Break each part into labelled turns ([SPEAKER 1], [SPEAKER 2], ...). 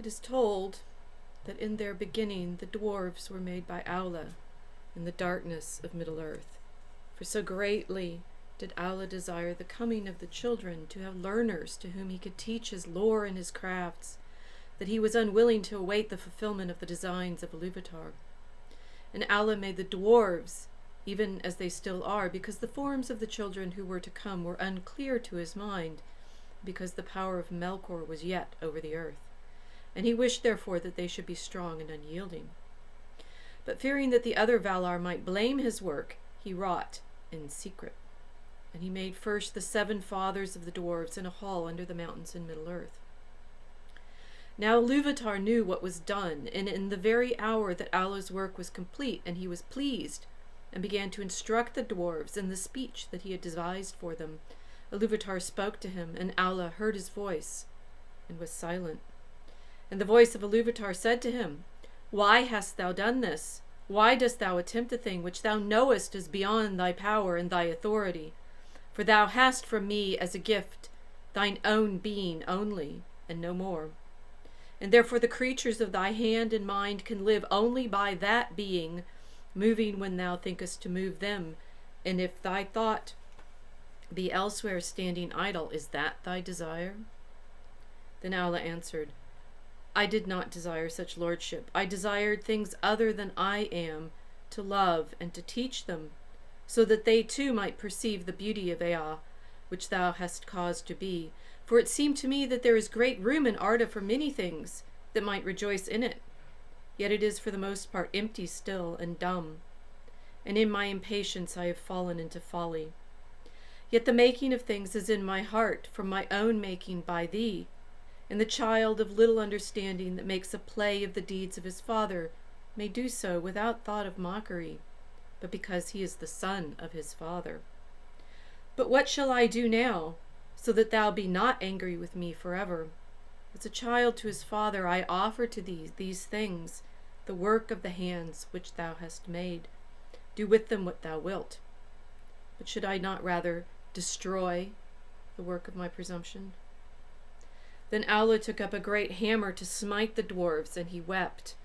[SPEAKER 1] is told that in their beginning the dwarves were made by Aulë in the darkness of Middle-earth. For so greatly did Aulë desire the coming of the children to have learners to whom he could teach his lore and his crafts, that he was unwilling to await the fulfillment of the designs of Ilúvatar. And Aulë made the dwarves, even as they still are, because the forms of the children who were to come were unclear to his mind, because the power of Melkor was yet over the earth. And he wished therefore that they should be strong and unyielding. But fearing that the other Valar might blame his work, he wrought in secret. And he made first the 7 fathers of the dwarves in a hall under the mountains in Middle-earth. Now Ilúvatar knew what was done, and in the very hour that Aulë's work was complete, and he was pleased, and began to instruct the dwarves in the speech that he had devised for them, Ilúvatar spoke to him, and Aulë heard his voice, and was silent. And the voice of Ilúvatar said to him, Why hast thou done this? Why dost thou attempt a thing which thou knowest is beyond thy power and thy authority? For thou hast from me as a gift thine own being only, and no more. And therefore the creatures of thy hand and mind can live only by that being, moving when thou thinkest to move them. And if thy thought be elsewhere standing idle, is that thy desire? Then Aulë answered, I did not desire such lordship. I desired things other than I am, to love and to teach them, so that they too might perceive the beauty of Ea, which thou hast caused to be. For it seemed to me that there is great room in Arda for many things that might rejoice in it. Yet it is for the most part empty still and dumb. And in my impatience I have fallen into folly. Yet the making of things is in my heart, from my own making by thee. And the child of little understanding that makes a play of the deeds of his father may do so without thought of mockery, but because he is the son of his father. But what shall I do now, so that thou be not angry with me forever? As a child to his father I offer to thee these things, the work of the hands which thou hast made. Do with them what thou wilt. But should I not rather destroy the work of my presumption? Then Aulë took up a great hammer to smite the dwarves, and he wept.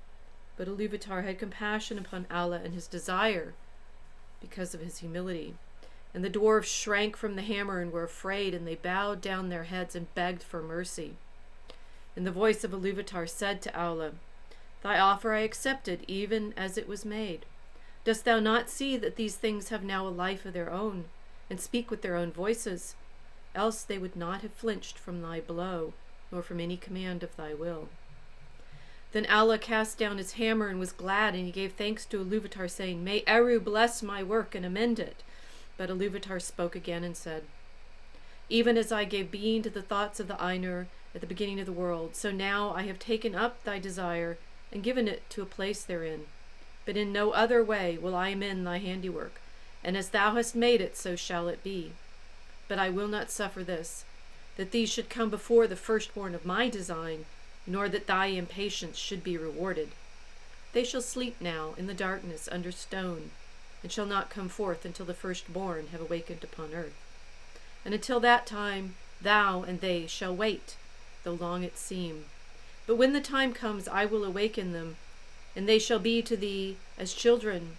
[SPEAKER 1] But Ilúvatar had compassion upon Aulë and his desire, because of his humility. And the dwarves shrank from the hammer and were afraid, and they bowed down their heads and begged for mercy. And the voice of Ilúvatar said to Aulë, Thy offer I accepted, even as it was made. Dost thou not see that these things have now a life of their own, and speak with their own voices? Else they would not have flinched from thy blow, nor from any command of thy will. Then Aulë cast down his hammer and was glad, and he gave thanks to Ilúvatar, saying, May Eru bless my work and amend it. But Ilúvatar spoke again and said, Even as I gave being to the thoughts of the Ainur at the beginning of the world, so now I have taken up thy desire and given it to a place therein. But in no other way will I amend thy handiwork, and as thou hast made it, so shall it be. But I will not suffer this, that these should come before the firstborn of my design, nor that thy impatience should be rewarded. They shall sleep now in the darkness under stone, and shall not come forth until the firstborn have awakened upon earth. And until that time thou and they shall wait, though long it seem. But when the time comes, I will awaken them, and they shall be to thee as children,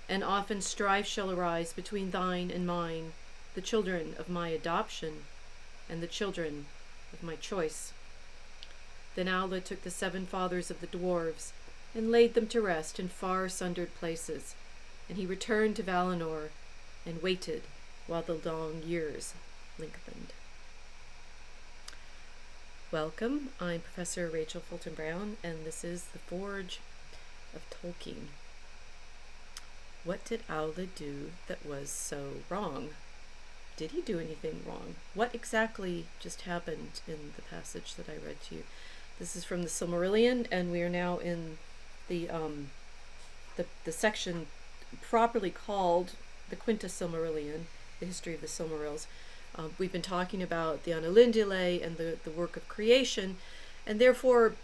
[SPEAKER 1] and often strife shall arise between thine and mine, the children of my adoption, and the children of my choice. Then Aulë took the 7 fathers of the dwarves, and laid them to rest in far sundered places, and he returned to Valinor, and waited while the long years lengthened. Welcome, I'm Professor Rachel Fulton Brown, and this is The Forge of Tolkien. What did Aulë do that was so wrong? Did he do anything wrong? What exactly just happened in the passage that I read to you? This is from the Silmarillion, and we are now in the section properly called the Quinta Silmarillion, the history of the Silmarils. We've been talking about the Anilindile and the work of creation, and therefore,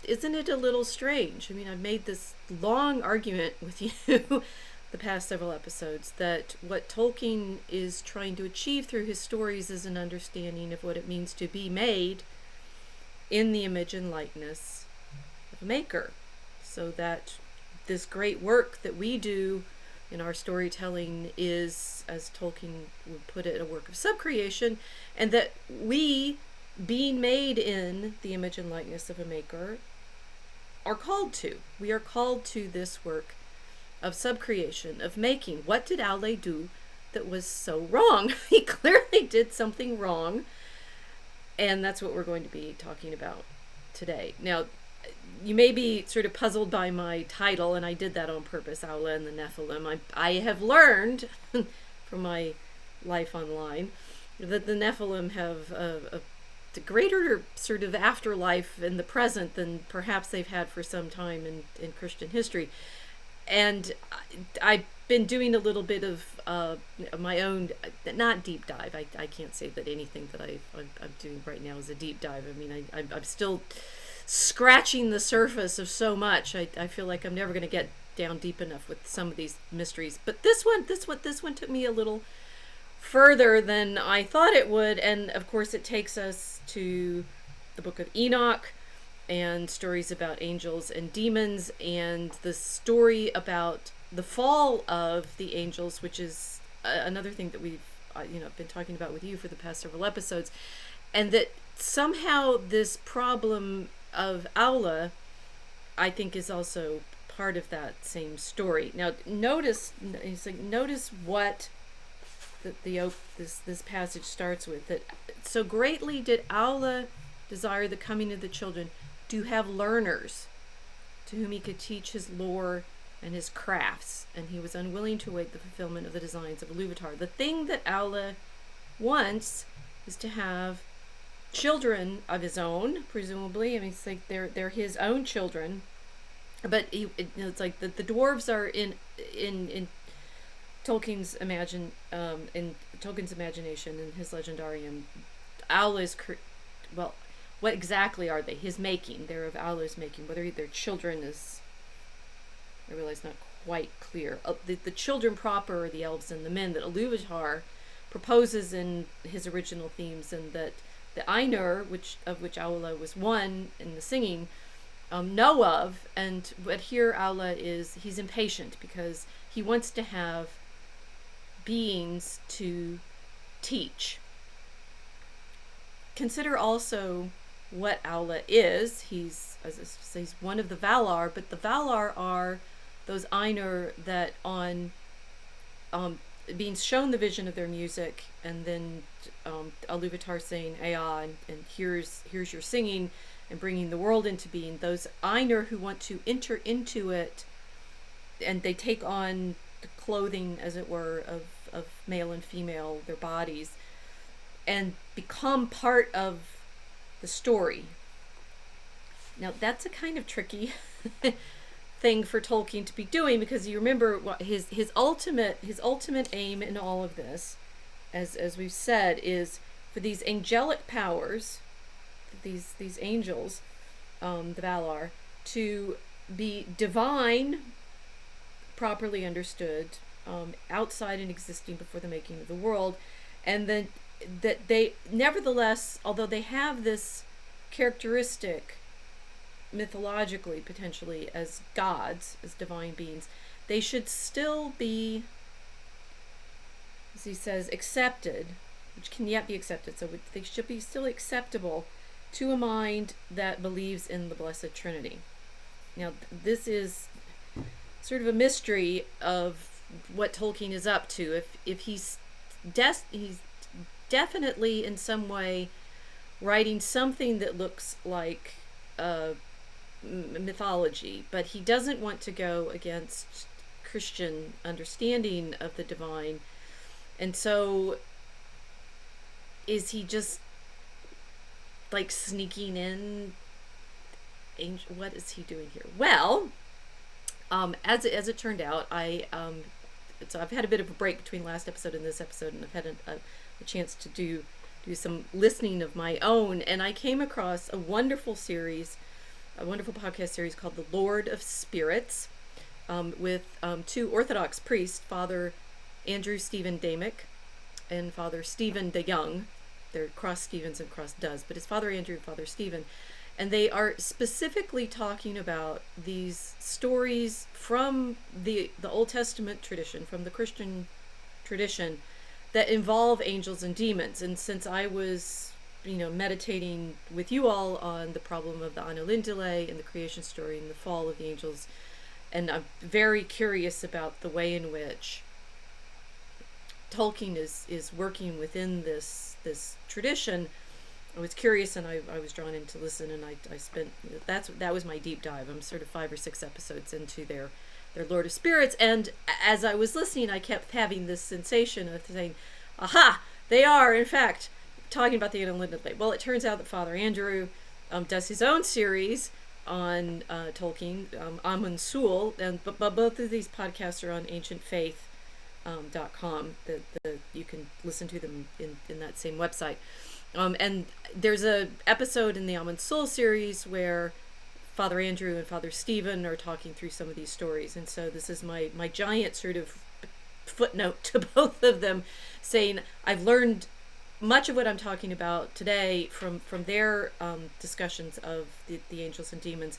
[SPEAKER 1] isn't it a little strange? I mean, I've made this long argument with you the past several episodes that what Tolkien is trying to achieve through his stories is an understanding of what it means to be made, in the image and likeness of a maker, so that this great work that we do in our storytelling is, as Tolkien would put it, a work of subcreation, and that we, being made in the image and likeness of a maker, are called to. We are called to this work of subcreation, of making. What did Aulë do that was so wrong? He clearly did something wrong, and that's what we're going to be talking about today. Now, you may be sort of puzzled by my title, and I did that on purpose, Aulë and the Nephilim. I have learned from my life online that the Nephilim have a greater sort of afterlife in the present than perhaps they've had for some time in Christian history. And I've been doing a little bit of my own, not deep dive. I can't say that anything that I'm doing right now is a deep dive. I mean, I'm still scratching the surface of so much. I feel like I'm never going to get down deep enough with some of these mysteries. But this one took me a little further than I thought it would. And of course, it takes us to the Book of Enoch, and stories about angels and demons, and the story about the fall of the angels, which is another thing that we've been talking about with you for the past several episodes, and that somehow this problem of Aulë, I think, is also part of that same story. Now, notice what this passage starts with. That so greatly did Aulë desire the coming of the children, to have learners to whom he could teach his lore and his crafts, and he was unwilling to await the fulfillment of the designs of Ilúvatar. The thing that Aulë wants is to have children of his own, presumably. I mean, it's like they're his own children, but it's like the dwarves are in Tolkien's imagination, in his legendarium. Aulë's what exactly are they? His making. They're of Aulë's making. Whether they're children is, I realize, not quite clear. The children proper are the elves and the men that Ilúvatar proposes in his original themes, and that the Ainur, of which Aulë was one in the singing, know of. But here Aulë he's impatient because he wants to have beings to teach. Consider also what Aulë is. He's one of the Valar, but the Valar are those Ainur that on being shown the vision of their music, and then Ilúvatar saying Ea, and here's your singing and bringing the world into being. Those Ainur who want to enter into it, and they take on the clothing, as it were, of male and female, their bodies, and become part of the story. Now, that's a kind of tricky thing for Tolkien to be doing, because you remember what his ultimate aim in all of this, as we've said, is for these angelic powers, these angels, the Valar, to be divine, properly understood, outside and existing before the making of the world, and then that they nevertheless, although they have this characteristic mythologically, potentially, as gods, as divine beings, they should still be, as he says, accepted, which can yet be accepted, so they should be still acceptable to a mind that believes in the Blessed Trinity. Now, this is sort of a mystery of what Tolkien is up to. If he's definitely in some way writing something that looks like mythology, but he doesn't want to go against Christian understanding of the divine. And so is he just like sneaking in what is he doing here? Well, as it turned out, so I've had a bit of a break between last episode and this episode, and I've had a chance to do some listening of my own, and I came across a wonderful podcast series called The Lord of Spirits, with two Orthodox priests, Father Andrew Stephen Damick and Father Stephen de Young. They're cross Stevens and cross Does, but it's Father Andrew and Father Stephen. And they are specifically talking about these stories from the Old Testament tradition, from the Christian tradition, that involve angels and demons. And since I was, meditating with you all on the problem of the Aulë and the creation story and the fall of the angels, and I'm very curious about the way in which Tolkien is working within this tradition. I was curious, and I was drawn in to listen, and I spent that was my deep dive. I'm sort of 5 or 6 episodes into their Lord of Spirits, and as I was listening, I kept having this sensation of saying, "Aha! They are in fact talking about the Aulë." Well, it turns out that Father Andrew does his own series on Tolkien, Amun Sul, but both of these podcasts are on ancientfaith.com. You can listen to them in that same website. And there's a episode in the Amun Sul series where Father Andrew and Father Stephen are talking through some of these stories. And so this is my giant sort of footnote to both of them, saying I've learned much of what I'm talking about today from their discussions of the angels and demons.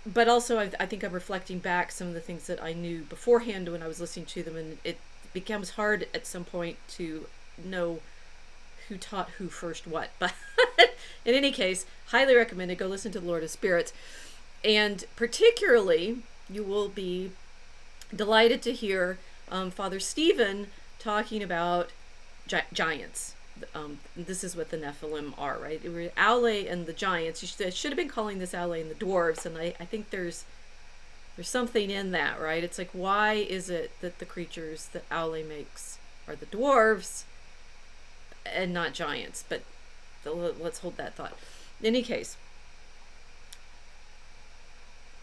[SPEAKER 1] But also I think I'm reflecting back some of the things that I knew beforehand when I was listening to them, and it becomes hard at some point to know who taught who first what. But in any case, highly recommended. Go listen to the Lord of Spirits. And particularly, you will be delighted to hear Father Stephen talking about giants. This is what the Nephilim are, right? It were Aulë and the giants. I should have been calling this Aulë and the dwarves, and I think there's something in that, right? It's like, why is it that the creatures that Aulë makes are the dwarves and not giants? But let's hold that thought. In any case,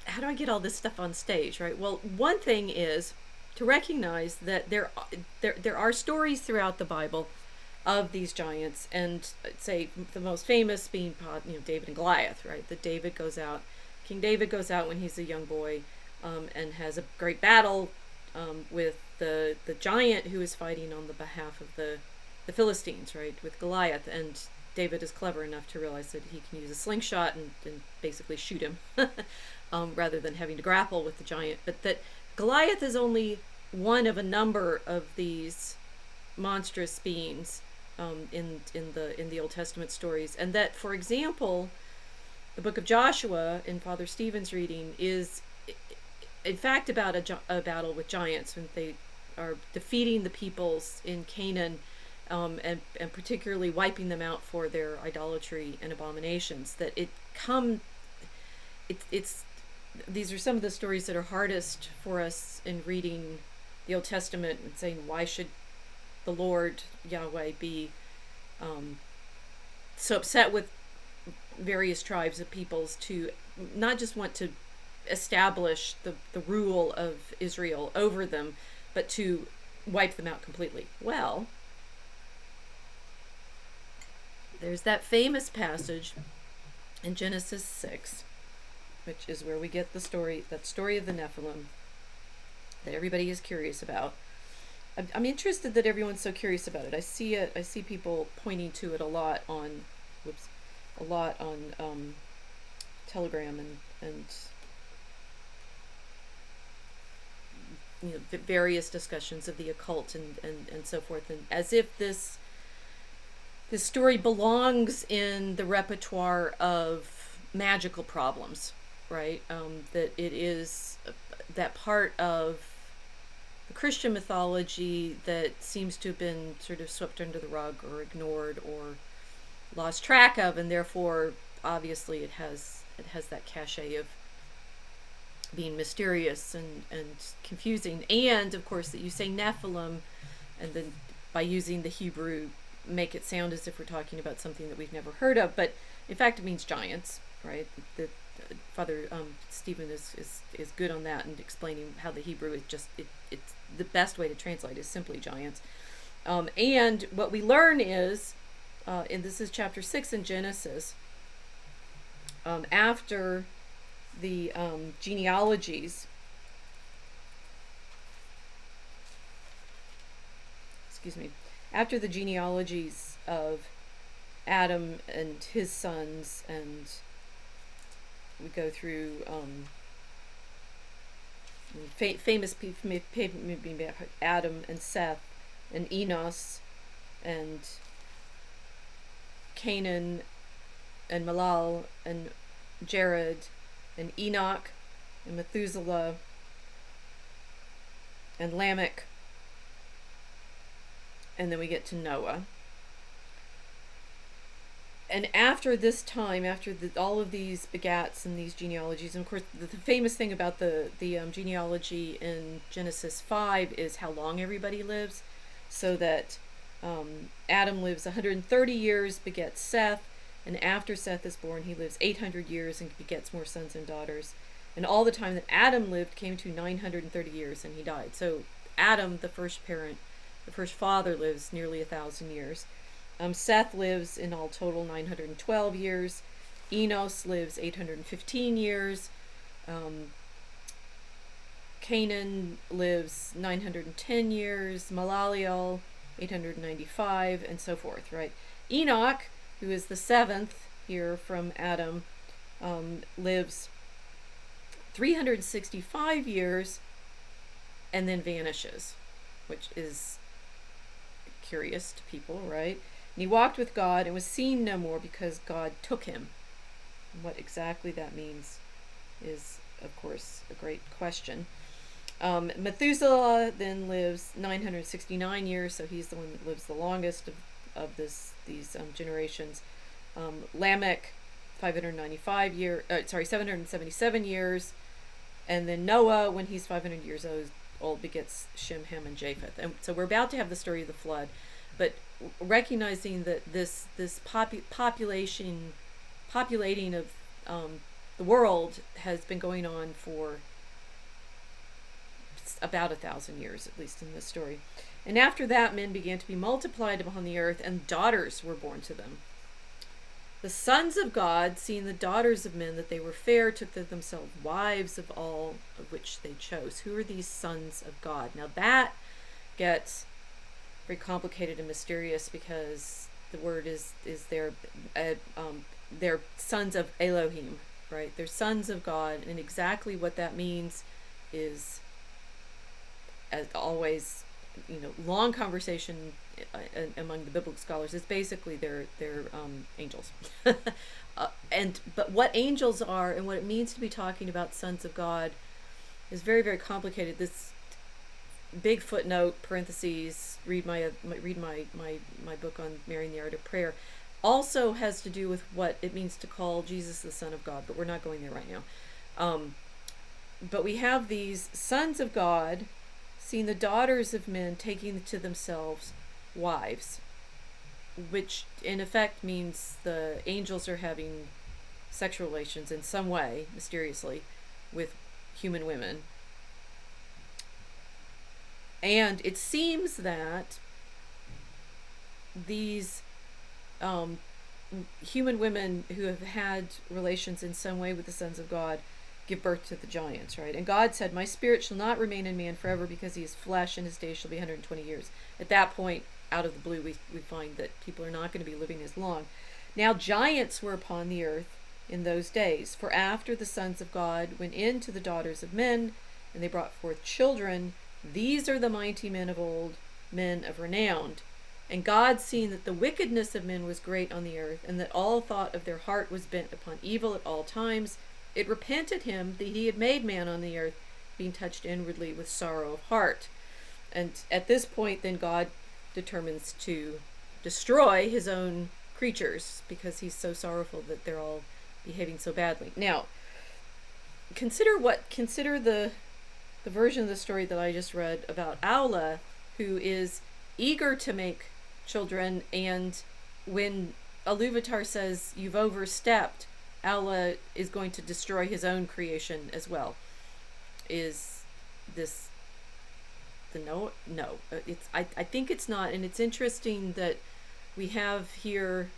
[SPEAKER 1] how do I get all this stuff on stage, right? Well, one thing is to recognize that there are stories throughout the Bible of these giants, and say the most famous being David and Goliath, right? That King David goes out when he's a young boy, and has a great battle with the giant who is fighting on the behalf of the Philistines, right, with Goliath. And David is clever enough to realize that he can use a slingshot and basically shoot him rather than having to grapple with the giant. But that Goliath is only one of a number of these monstrous beings in the Old Testament stories, and that, for example, the Book of Joshua in Father Stephen's reading is in fact about a battle with giants when they are defeating the peoples in Canaan, and particularly wiping them out for their idolatry and abominations. That these are some of the stories that are hardest for us in reading the Old Testament and saying, why should the Lord Yahweh be so upset with various tribes of peoples to not just want to establish the rule of Israel over them, but to wipe them out completely? Well, there's that famous passage in Genesis 6, which is where we get that story of the Nephilim that everybody is curious about. I'm interested that everyone's so curious about it. I see people pointing to it a lot on Telegram and various discussions of the occult and so forth, and as if this story belongs in the repertoire of magical problems, right? That it is that part of the Christian mythology that seems to have been sort of swept under the rug or ignored or lost track of, and therefore obviously it has that cachet of being mysterious and confusing. And of course that you say Nephilim, and then by using the Hebrew make it sound as if we're talking about something that we've never heard of, but in fact it means giants, right? The Father Stephen is good on that and explaining how the Hebrew is just it's the best way to translate is simply giants. And what we learn is, and this is chapter 6 in Genesis, after the genealogies, after the genealogies of Adam and his sons, and we go through famous people, Adam and Seth and Enos and Canaan and Malal and Jared and Enoch and Methuselah and Lamech, and then we get to Noah. And after this time, after all of these begats and these genealogies, and of course the famous thing about the genealogy in Genesis 5 is how long everybody lives, so that Adam lives 130 years, begets Seth, and after Seth is born, he lives 800 years and begets more sons and daughters. And all the time that Adam lived came to 930 years, and he died. So Adam, the first parent, the first father, lives nearly 1,000 years. Seth lives in all total 912 years. Enos lives 815 years. Canaan lives 910 years. Malaliel 895, and so forth, right? Enoch, who is the seventh here from Adam, lives 365 years and then vanishes, which is curious to people, right? And he walked with God and was seen no more because God took him. What exactly that means is, of course, a great question. Methuselah then lives 969 years, so he's the one that lives the longest of these generations. Lamech, 777 years, and then Noah, when he's 500 years old, begets Shem, Ham, and Japheth. And so we're about to have the story of the flood, but recognizing that this populating of the world has been going on for about 1,000 years, at least in this story. And after that, men began to be multiplied upon the earth, and daughters were born to them. The sons of God, seeing the daughters of men that they were fair, took to themselves wives of all of which they chose. Who are these sons of God? Now that gets very complicated and mysterious, because the word is they're sons of Elohim, right? They're sons of God, and exactly what that means is, as always, long conversation among the biblical scholars. Is basically they're angels. But what angels are and what it means to be talking about sons of God is very, very complicated. This big footnote, parentheses, read my book on Marrying the Art of Prayer, also has to do with what it means to call Jesus the Son of God, but we're not going there right now. But we have these sons of God seeing the daughters of men taking to themselves wives, which in effect means the angels are having sexual relations in some way, mysteriously, with human women. And it seems that these human women who have had relations in some way with the sons of God give birth to the giants, right? And God said, "My spirit shall not remain in man forever, because he is flesh, and his days shall be 120 years. At that point, out of the blue, we find that people are not going to be living as long. Now giants were upon the earth in those days, for after the sons of God went in to the daughters of men, and they brought forth children, these are the mighty men of old, men of renown. And God, seeing that the wickedness of men was great on the earth, and that all thought of their heart was bent upon evil at all times, it repented him that he had made man on the earth, being touched inwardly with sorrow of heart." And at this point, then God determines to destroy his own creatures, because he's so sorrowful that they're all behaving so badly. Now, consider the version of the story that I just read about Aulë, who is eager to make children, and when Ilúvatar says, "You've overstepped," Aulë is going to destroy his own creation as well. Is this the no? It's I think it's not, and it's interesting that we have here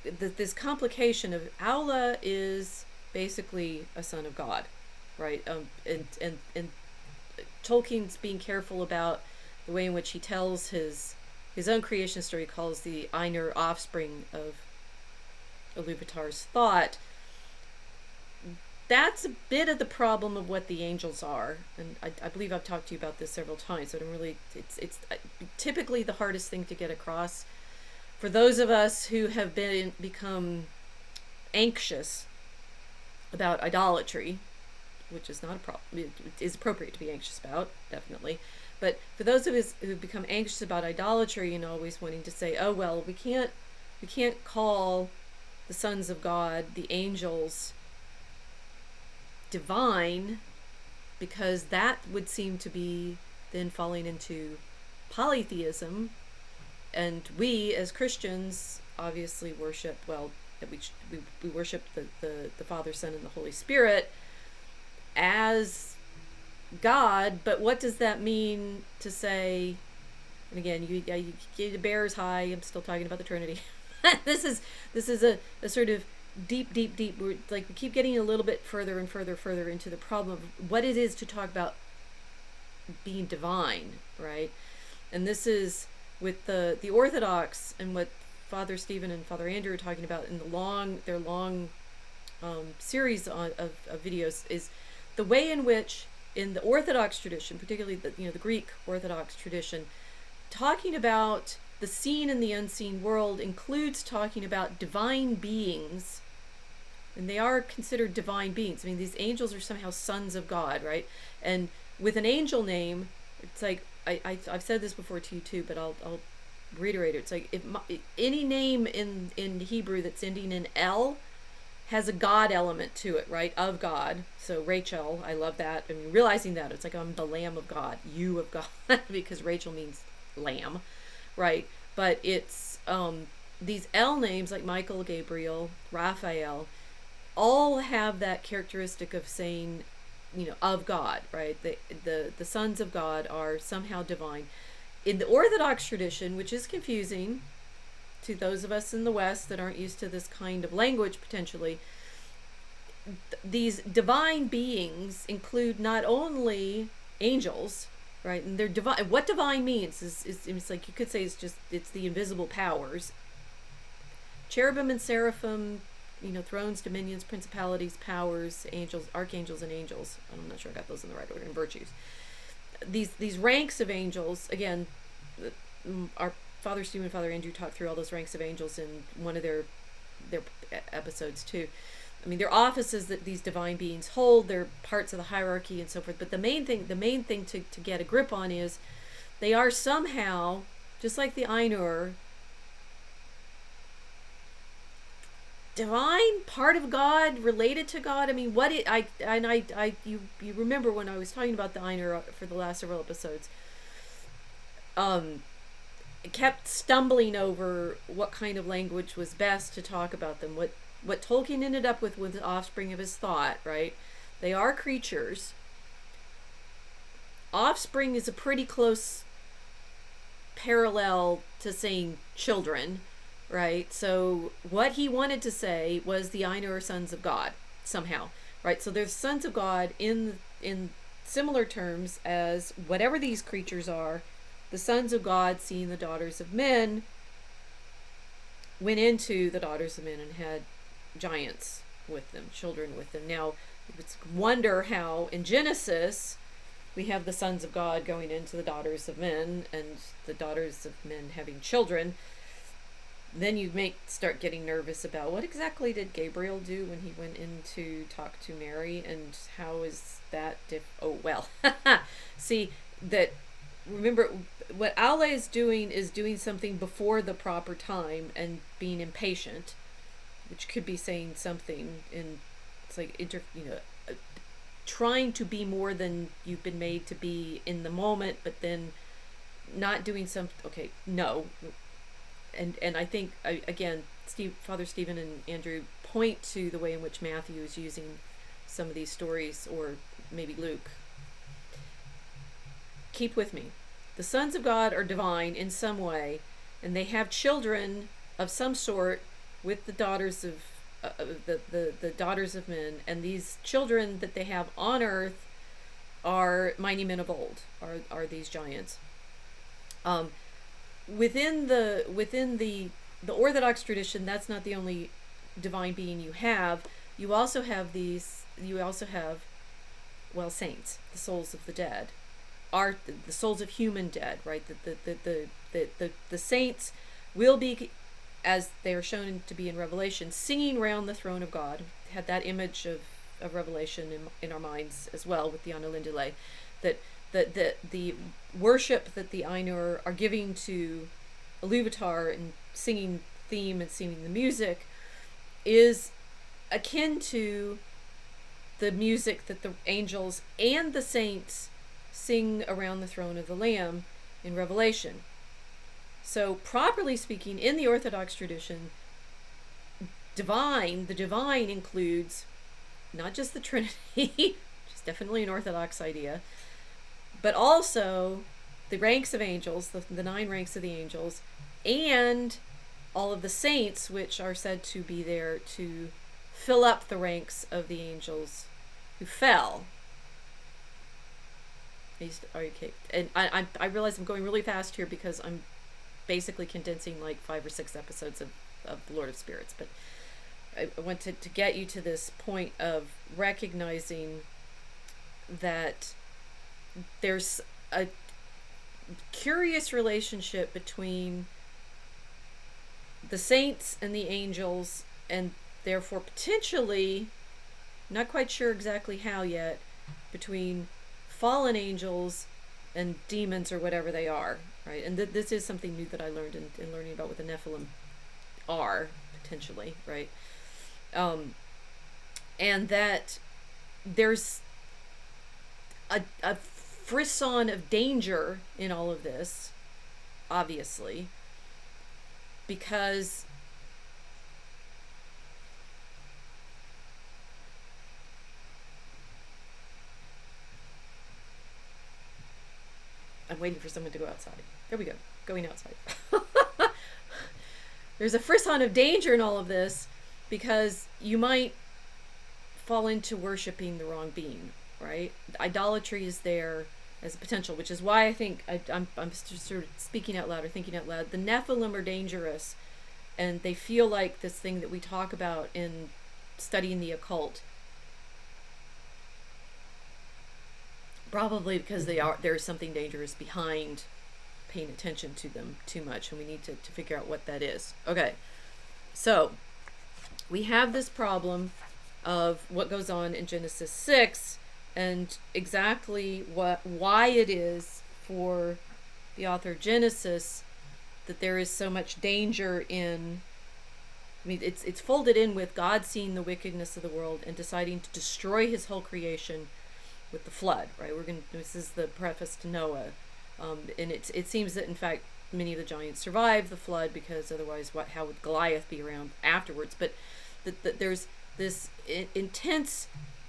[SPEAKER 1] this complication of Aulë is basically a son of God, right? And Tolkien's being careful about the way in which he tells his his own creation story calls the Ainur offspring of Ilúvatar's thought. That's a bit of the problem of what the angels are, and I believe I've talked to you about this several times. So I don't really, it's typically the hardest thing to get across for those of us who have become anxious about idolatry, which is not a problem. It is appropriate to be anxious about, definitely. But for those of us who become anxious about idolatry and always wanting to say, oh well, we can't call the sons of God, the angels, divine, because that would seem to be then falling into polytheism, and we as Christians obviously worship, well, we worship the Father, Son, and the Holy Spirit as God. But what does that mean to say? And again, you the bear's high. I'm still talking about the Trinity. This is a sort of deep. We're like, we keep getting a little bit further and further into the problem of what it is to talk about being divine, right? And this is with the Orthodox, and what Father Stephen and Father Andrew are talking about in their long series of videos, is the way in which in the Orthodox tradition, particularly the Greek Orthodox tradition, talking about the seen and the unseen world includes talking about divine beings, and they are considered divine beings. I mean, these angels are somehow sons of God, right? And with an angel name, it's like, I've said this before to you too, but I'll reiterate it. It's like, if any name in Hebrew that's ending in L has a God element to it, right? Of God. So Rachel, I love that. I mean, realizing that it's like, I'm the Lamb of God, you of God, because Rachel means lamb, right? But it's these L names like Michael, Gabriel, Raphael, all have that characteristic of saying, of God, right? The sons of God are somehow divine. In the Orthodox tradition, which is confusing to those of us in the West that aren't used to this kind of language, potentially, these divine beings include not only angels, right? And they're divine. What divine means is it's like, you could say it's the invisible powers. Cherubim and seraphim, thrones, dominions, principalities, powers, angels, archangels, and angels. I'm not sure I got those in the right order. And virtues. These ranks of angels, again, our Father Stephen and Father Andrew talked through all those ranks of angels in one of their episodes too. I mean, they're offices that these divine beings hold. They're parts of the hierarchy and so forth. But the main thing to get a grip on is they are somehow, just like the Ainur, divine, part of God, related to God. I mean, you remember when I was talking about the Ainur for the last several episodes, kept stumbling over what kind of language was best to talk about them. What Tolkien ended up with the offspring of his thought, right? They are creatures. Offspring is a pretty close parallel to saying children, right? So what he wanted to say was the Ainur sons of God, somehow, right? So they're sons of God in similar terms as whatever these creatures are. The sons of God, seeing the daughters of men, went into the daughters of men and had giants with them, children with them. Now, it's wonder how in Genesis we have the sons of God going into the daughters of men and the daughters of men having children. Then you start getting nervous about what exactly did Gabriel do when he went in to talk to Mary, and how is that oh well. See, that, remember, what Aulë is doing something before the proper time and being impatient, which could be saying something in, it's like, trying to be more than you've been made to be in the moment, but then not doing something. Okay, no. And I think, again, Father Stephen and Andrew point to the way in which Matthew is using some of these stories, or maybe Luke. Keep with me. The sons of God are divine in some way, and they have children of some sort with the daughters of the daughters of men, and these children that they have on earth are mighty men of old, are these giants. within the Orthodox tradition, that's not the only divine being you have. You also have saints, the souls of the dead, are the souls of human dead, right? The saints will be, as they are shown to be in Revelation, singing around the throne of God. Had that image of Revelation in our minds as well with the Anilindile, that the worship that the Ainur are giving to Ilúvatar and singing theme and singing the music is akin to the music that the angels and the saints sing around the throne of the Lamb in Revelation. So, properly speaking, in the Orthodox tradition, the divine includes not just the Trinity, which is definitely an Orthodox idea, but also the ranks of angels, the 9 ranks of the angels, and all of the saints, which are said to be there to fill up the ranks of the angels who fell. Okay, and I realize I'm going really fast here because I'm basically condensing like 5 or 6 episodes of The Lord of Spirits, but I want to get you to this point of recognizing that there's a curious relationship between the saints and the angels, and therefore potentially, not quite sure exactly how yet, between fallen angels and demons or whatever they are, right? And this is something new that I learned in learning about what the Nephilim are, potentially, right? And that there's a frisson of danger in all of this, obviously, because I'm waiting for someone to go outside. There we go. Going outside. There's a frisson of danger in all of this because you might fall into worshiping the wrong being, right? Idolatry is there as a potential, which is why I think I'm sort of speaking out loud or thinking out loud. The Nephilim are dangerous, and they feel like this thing that we talk about in studying the occult. Probably because there's something dangerous behind paying attention to them too much, and we need to figure out what that is. Okay, so we have this problem of what goes on in Genesis 6 and exactly why it is for the author of Genesis that there is so much danger in. I mean, it's folded in with God seeing the wickedness of the world and deciding to destroy his whole creation with the flood, right? This is the preface to Noah, and it seems that in fact many of the giants survived the flood because otherwise, how would Goliath be around afterwards? But there's this intense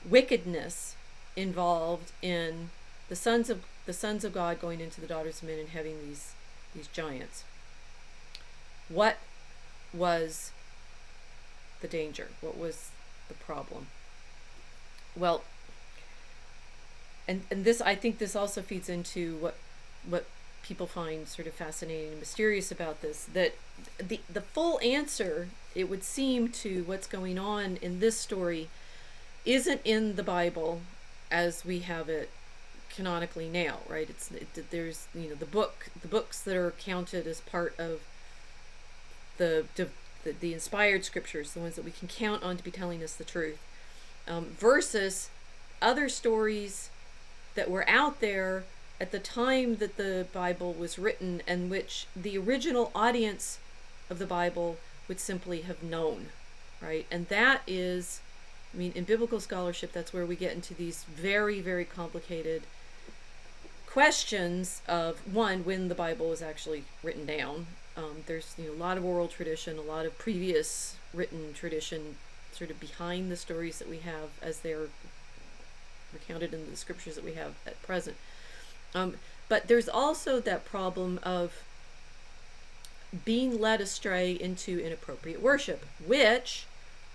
[SPEAKER 1] wickedness involved in the sons of God going into the daughters of men and having these giants. What was the danger? What was the problem? Well, and this, I think this also feeds into what people find sort of fascinating and mysterious about this, that the full answer, it would seem, to what's going on in this story isn't in the Bible as we have it canonically now, right? There's the books that are counted as part of the inspired scriptures, the ones that we can count on to be telling us the truth, versus other stories that were out there at the time that the Bible was written, and which the original audience of the Bible would simply have known, right? And that is, I mean, in biblical scholarship, that's where we get into these very, very complicated questions of, one, when the Bible was actually written down. There's a lot of oral tradition, a lot of previous written tradition sort of behind the stories that we have as they're recounted in the scriptures that we have at present. But there's also that problem of being led astray into inappropriate worship, which,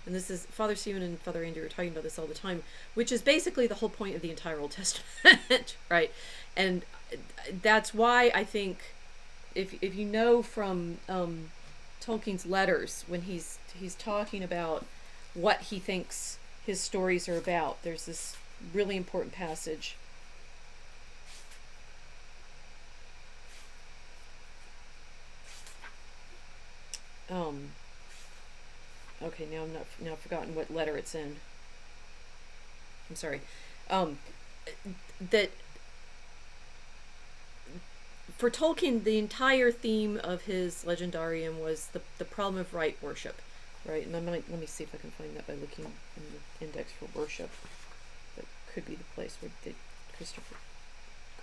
[SPEAKER 1] and this is, Father Stephen and Father Andy are talking about this all the time, which is basically the whole point of the entire Old Testament, right? And that's why I think if you know from Tolkien's letters, when he's talking about what he thinks his stories are about, there's this really important passage. Okay, now I've forgotten what letter it's in. I'm sorry. That for Tolkien, the entire theme of his legendarium was the problem of right worship, right? And let me see if I can find that by looking in the index for worship. That could be the place where Christopher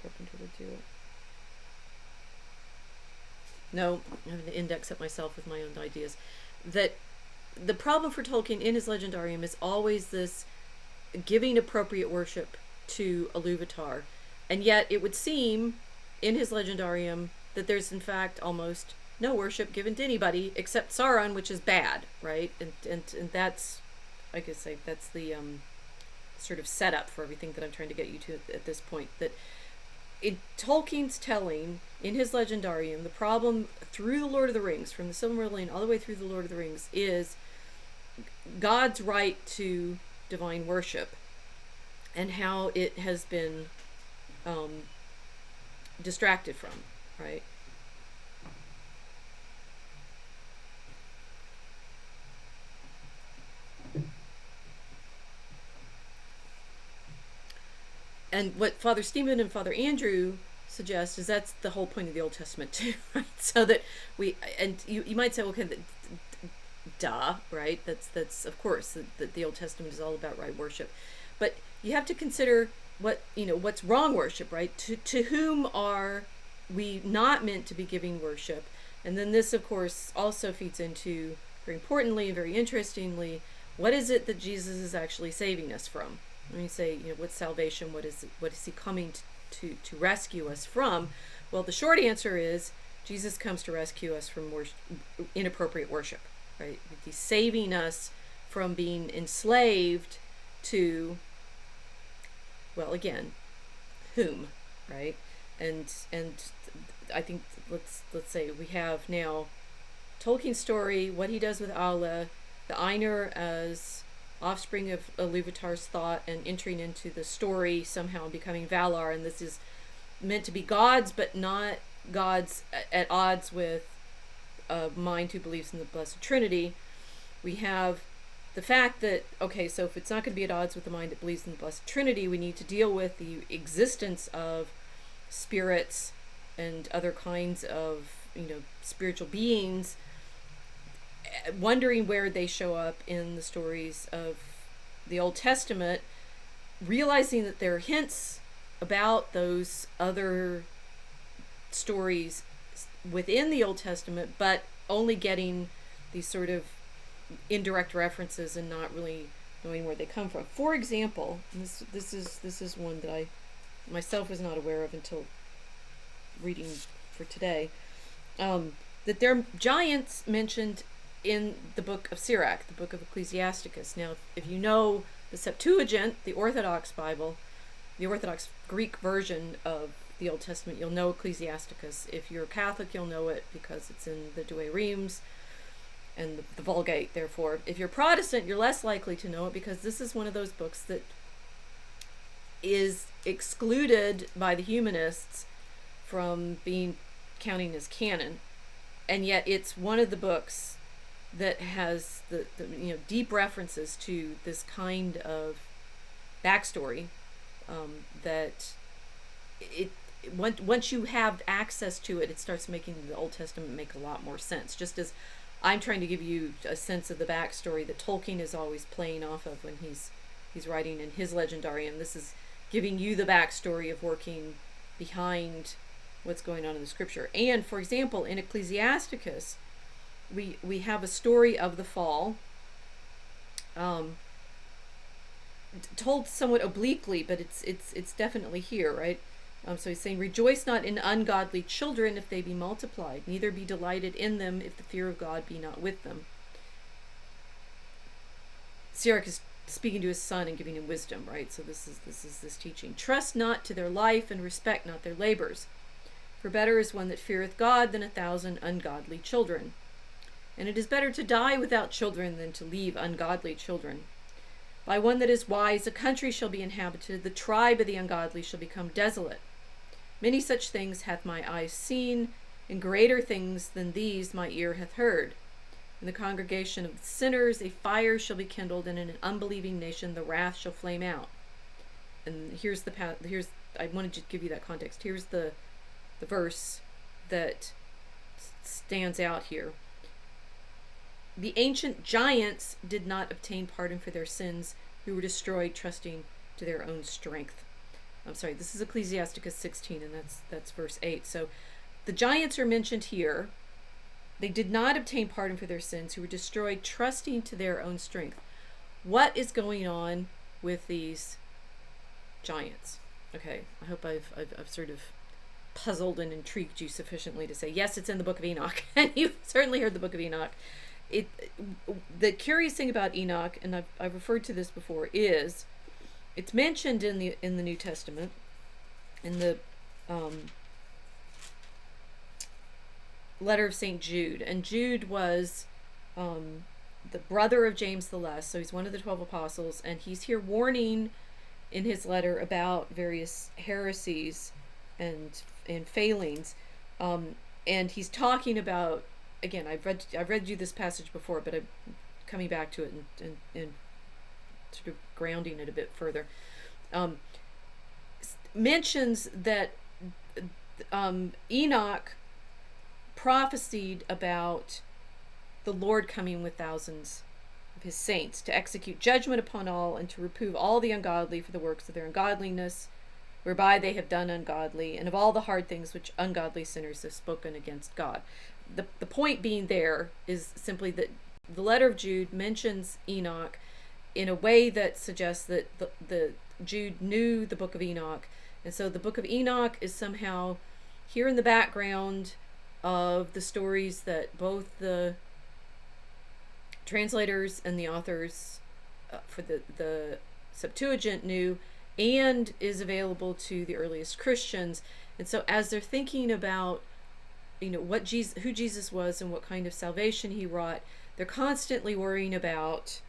[SPEAKER 1] Carpenter would do it. No, I have an index it myself with my own ideas. That the problem for Tolkien in his legendarium is always this giving appropriate worship to Ilúvatar, and yet it would seem in his legendarium that there's in fact almost no worship given to anybody except Sauron, which is bad, right? And that's, I could say, that's the sort of setup for everything that I'm trying to get you to at this point. That in Tolkien's telling in his legendarium, the problem through the Lord of the Rings, from the Silmarillion all the way through the Lord of the Rings, is God's right to divine worship and how it has been distracted from, right? And what Father Stephen and Father Andrew suggest is that's the whole point of the Old Testament too, right? So that you might say, okay, duh, right? That's of course that the Old Testament is all about right worship, but you have to consider what's wrong worship, right? To whom are we not meant to be giving worship? And then this, of course, also feeds into, very importantly and very interestingly, what is it that Jesus is actually saving us from? When you say, what's salvation? What is he coming to rescue us from? Well, the short answer is Jesus comes to rescue us from inappropriate worship, right? He's saving us from being enslaved to, well, again, whom, right? And I think let's say we have now Tolkien's story, what he does with Aulë, the Ainur as offspring of Ilúvatar's thought and entering into the story somehow becoming Valar, and this is meant to be gods, but not gods at odds with a mind who believes in the Blessed Trinity. We have the fact that, okay, so if it's not going to be at odds with the mind that believes in the Blessed Trinity, we need to deal with the existence of spirits and other kinds of, spiritual beings, wondering where they show up in the stories of the Old Testament, realizing that there are hints about those other stories within the Old Testament, but only getting these sort of indirect references and not really knowing where they come from. For example, this is one that I myself was not aware of until reading for today, that there are giants mentioned in the book of Sirach, the book of Ecclesiasticus. Now, if you know the Septuagint, the Orthodox Bible, the Orthodox Greek version of the Old Testament, you'll know Ecclesiasticus. If you're a Catholic, you'll know it because it's in the Douay Rheims and the Vulgate, therefore. If you're Protestant, you're less likely to know it because this is one of those books that is excluded by the humanists from being counting as canon. And yet it's one of the books that has the deep references to this kind of backstory, that once you have access to it, it starts making the Old Testament make a lot more sense. Just as I'm trying to give you a sense of the backstory that Tolkien is always playing off of when he's writing in his legendarium. This is giving you the backstory of working behind what's going on in the scripture. And for example, in Ecclesiasticus, we have a story of the fall, told somewhat obliquely, but it's definitely here, right? So he's saying, "Rejoice not in ungodly children if they be multiplied, neither be delighted in them if the fear of God be not with them." Sirach is speaking to his son and giving him wisdom, right? So this is this teaching. "Trust not to their life and respect not their labors. For better is one that feareth God than 1,000 ungodly children. And it is better to die without children than to leave ungodly children. By one that is wise, a country shall be inhabited, the tribe of the ungodly shall become desolate. Many such things hath my eyes seen, and greater things than these my ear hath heard. In the congregation of the sinners a fire shall be kindled, and in an unbelieving nation the wrath shall flame out. And I wanted to give you that context. Here's the verse that stands out here. The ancient giants did not obtain pardon for their sins, who were destroyed trusting to their own strength. I'm sorry, this is Ecclesiasticus 16, and that's verse 8. So the giants are mentioned here. They did not obtain pardon for their sins, who were destroyed trusting to their own strength. What is going on with these giants? Okay, I hope I've sort of puzzled and intrigued you sufficiently to say, yes, it's in the Book of Enoch. And you've certainly heard the Book of Enoch. The curious thing about Enoch, and I've referred to this before, is it's mentioned in the New Testament, in the letter of St. Jude. And Jude was the brother of James the Less, so he's one of the 12 apostles, and he's here warning in his letter about various heresies and failings, and he's talking about, again, I've read you this passage before, but I'm coming back to it and sort of grounding it a bit further. Mentions that Enoch prophesied about the Lord coming with thousands of his saints to execute judgment upon all and to reprove all the ungodly for the works of their ungodliness, whereby they have done ungodly, and of all the hard things which ungodly sinners have spoken against God. The point being there is simply that the letter of Jude mentions Enoch in a way that suggests that the Jude knew the Book of Enoch, and so the Book of Enoch is somehow here in the background of the stories that both the translators and the authors for the Septuagint knew, and is available to the earliest Christians. And so as they're thinking about, who Jesus was and what kind of salvation he wrought, they're constantly worrying about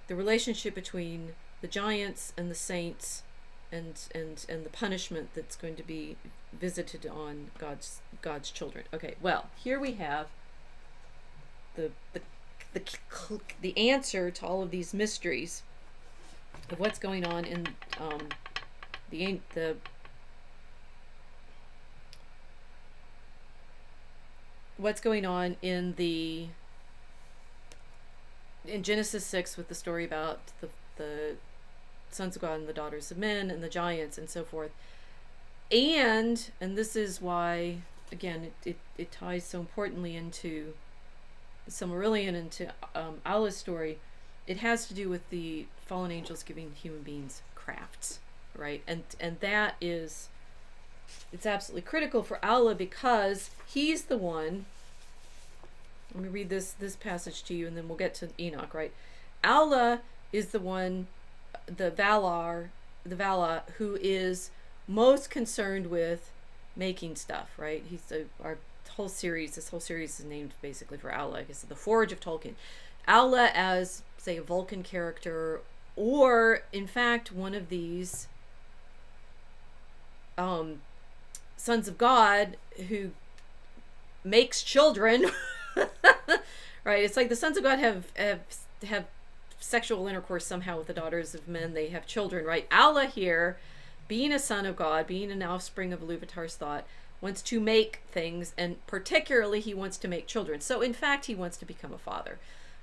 [SPEAKER 1] the relationship between the giants and the saints, and the punishment that's going to be visited on God's children. Okay, well, here we have the answer to all of these mysteries of what's going on in what's going on in Genesis 6 with the story about the sons of God and the daughters of men and the giants and so forth. And this is why, again, it ties so importantly into the Silmarillion and to Aulë's story. It has to do with the fallen angels giving human beings crafts, right? And that is, it's absolutely critical for Aulë, because he's the one. Let me read this passage to you, and then we'll get to Enoch, right? Aulë is the one, the Valar, who is most concerned with making stuff, right? He's this whole series is named basically for Aulë. It's the Forge of Tolkien. Aulë as, say, a Vulcan character, or in fact one of these sons of God who makes children. Right? It's like the sons of God have sexual intercourse somehow with the daughters of men. They have children, right? Aulë here, being a son of God, being an offspring of Ilúvatar's thought, wants to make things, and particularly he wants to make children. So in fact he wants to become a father,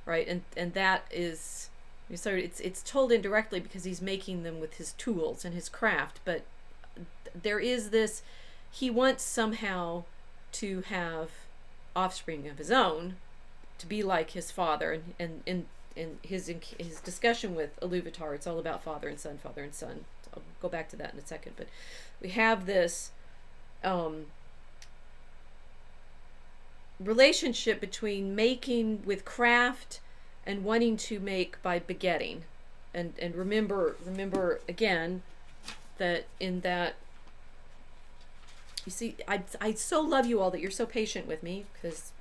[SPEAKER 1] right? And that is, so it's told indirectly because he's making them with his tools and his craft, but there is this, he wants somehow to have offspring of his own, to be like his father. And in his discussion with Ilúvatar, it's all about father and son. I'll go back to that in a second, but we have this relationship between making with craft and wanting to make by begetting. And remember again that in that You see, I so love you all that you're so patient with me, because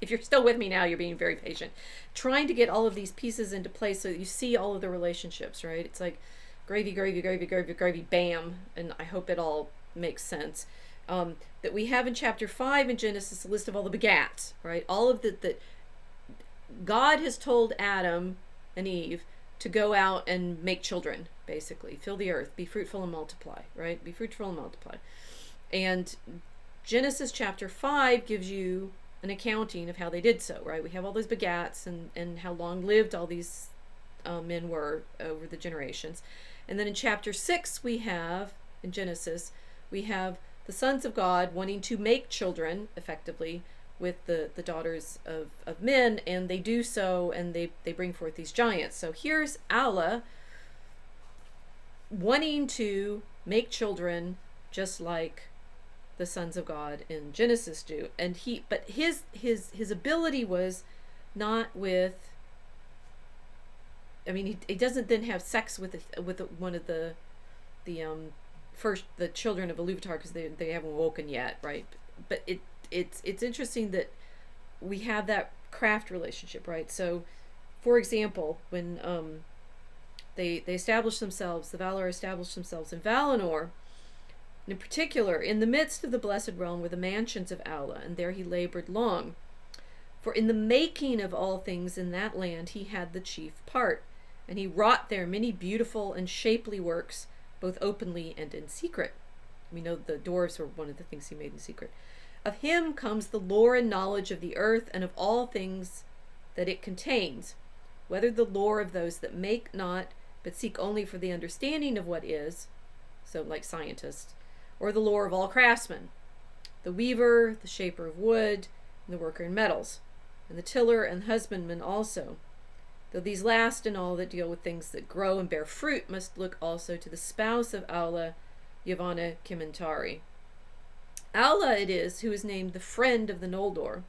[SPEAKER 1] if you're still with me now, you're being very patient. Trying to get all of these pieces into place so that you see all of the relationships, right? It's like gravy, gravy, gravy, gravy, gravy, bam. And I hope it all makes sense. That we have in chapter 5 in Genesis a list of all the begats, right? All of that God has told Adam and Eve to go out and make children, basically. Fill the earth, be fruitful and multiply, right? Be fruitful and multiply. And Genesis chapter 5 gives you an accounting of how they did so, right? We have all those begats and how long lived all these men were over the generations. And then in chapter 6 we have, in Genesis, we have the sons of God wanting to make children, effectively, with the daughters of men, and they do so, and they bring forth these giants. So here's Aulë wanting to make children just like the sons of God in Genesis do. And his ability was not with, I mean, he doesn't then have sex with one of the children of Ilúvatar, because they haven't woken yet, right? But it's interesting that we have that craft relationship, right? So, for example, when they established themselves, the Valar established themselves in Valinor, in particular, in the midst of the Blessed Realm were the mansions of Aulë, and there he labored long. For in the making of all things in that land he had the chief part, and he wrought there many beautiful and shapely works, both openly and in secret. We know the dwarves were one of the things he made in secret. Of him comes the lore and knowledge of the earth and of all things that it contains, whether the lore of those that make not, but seek only for the understanding of what is, so like scientists, or the lore of all craftsmen, the weaver, the shaper of wood, and the worker in metals, and the tiller and husbandman also. Though these last and all that deal with things that grow and bear fruit must look also to the spouse of Aulë, Yavanna Kimmentari. Aulë it is who is named the friend of the Noldor,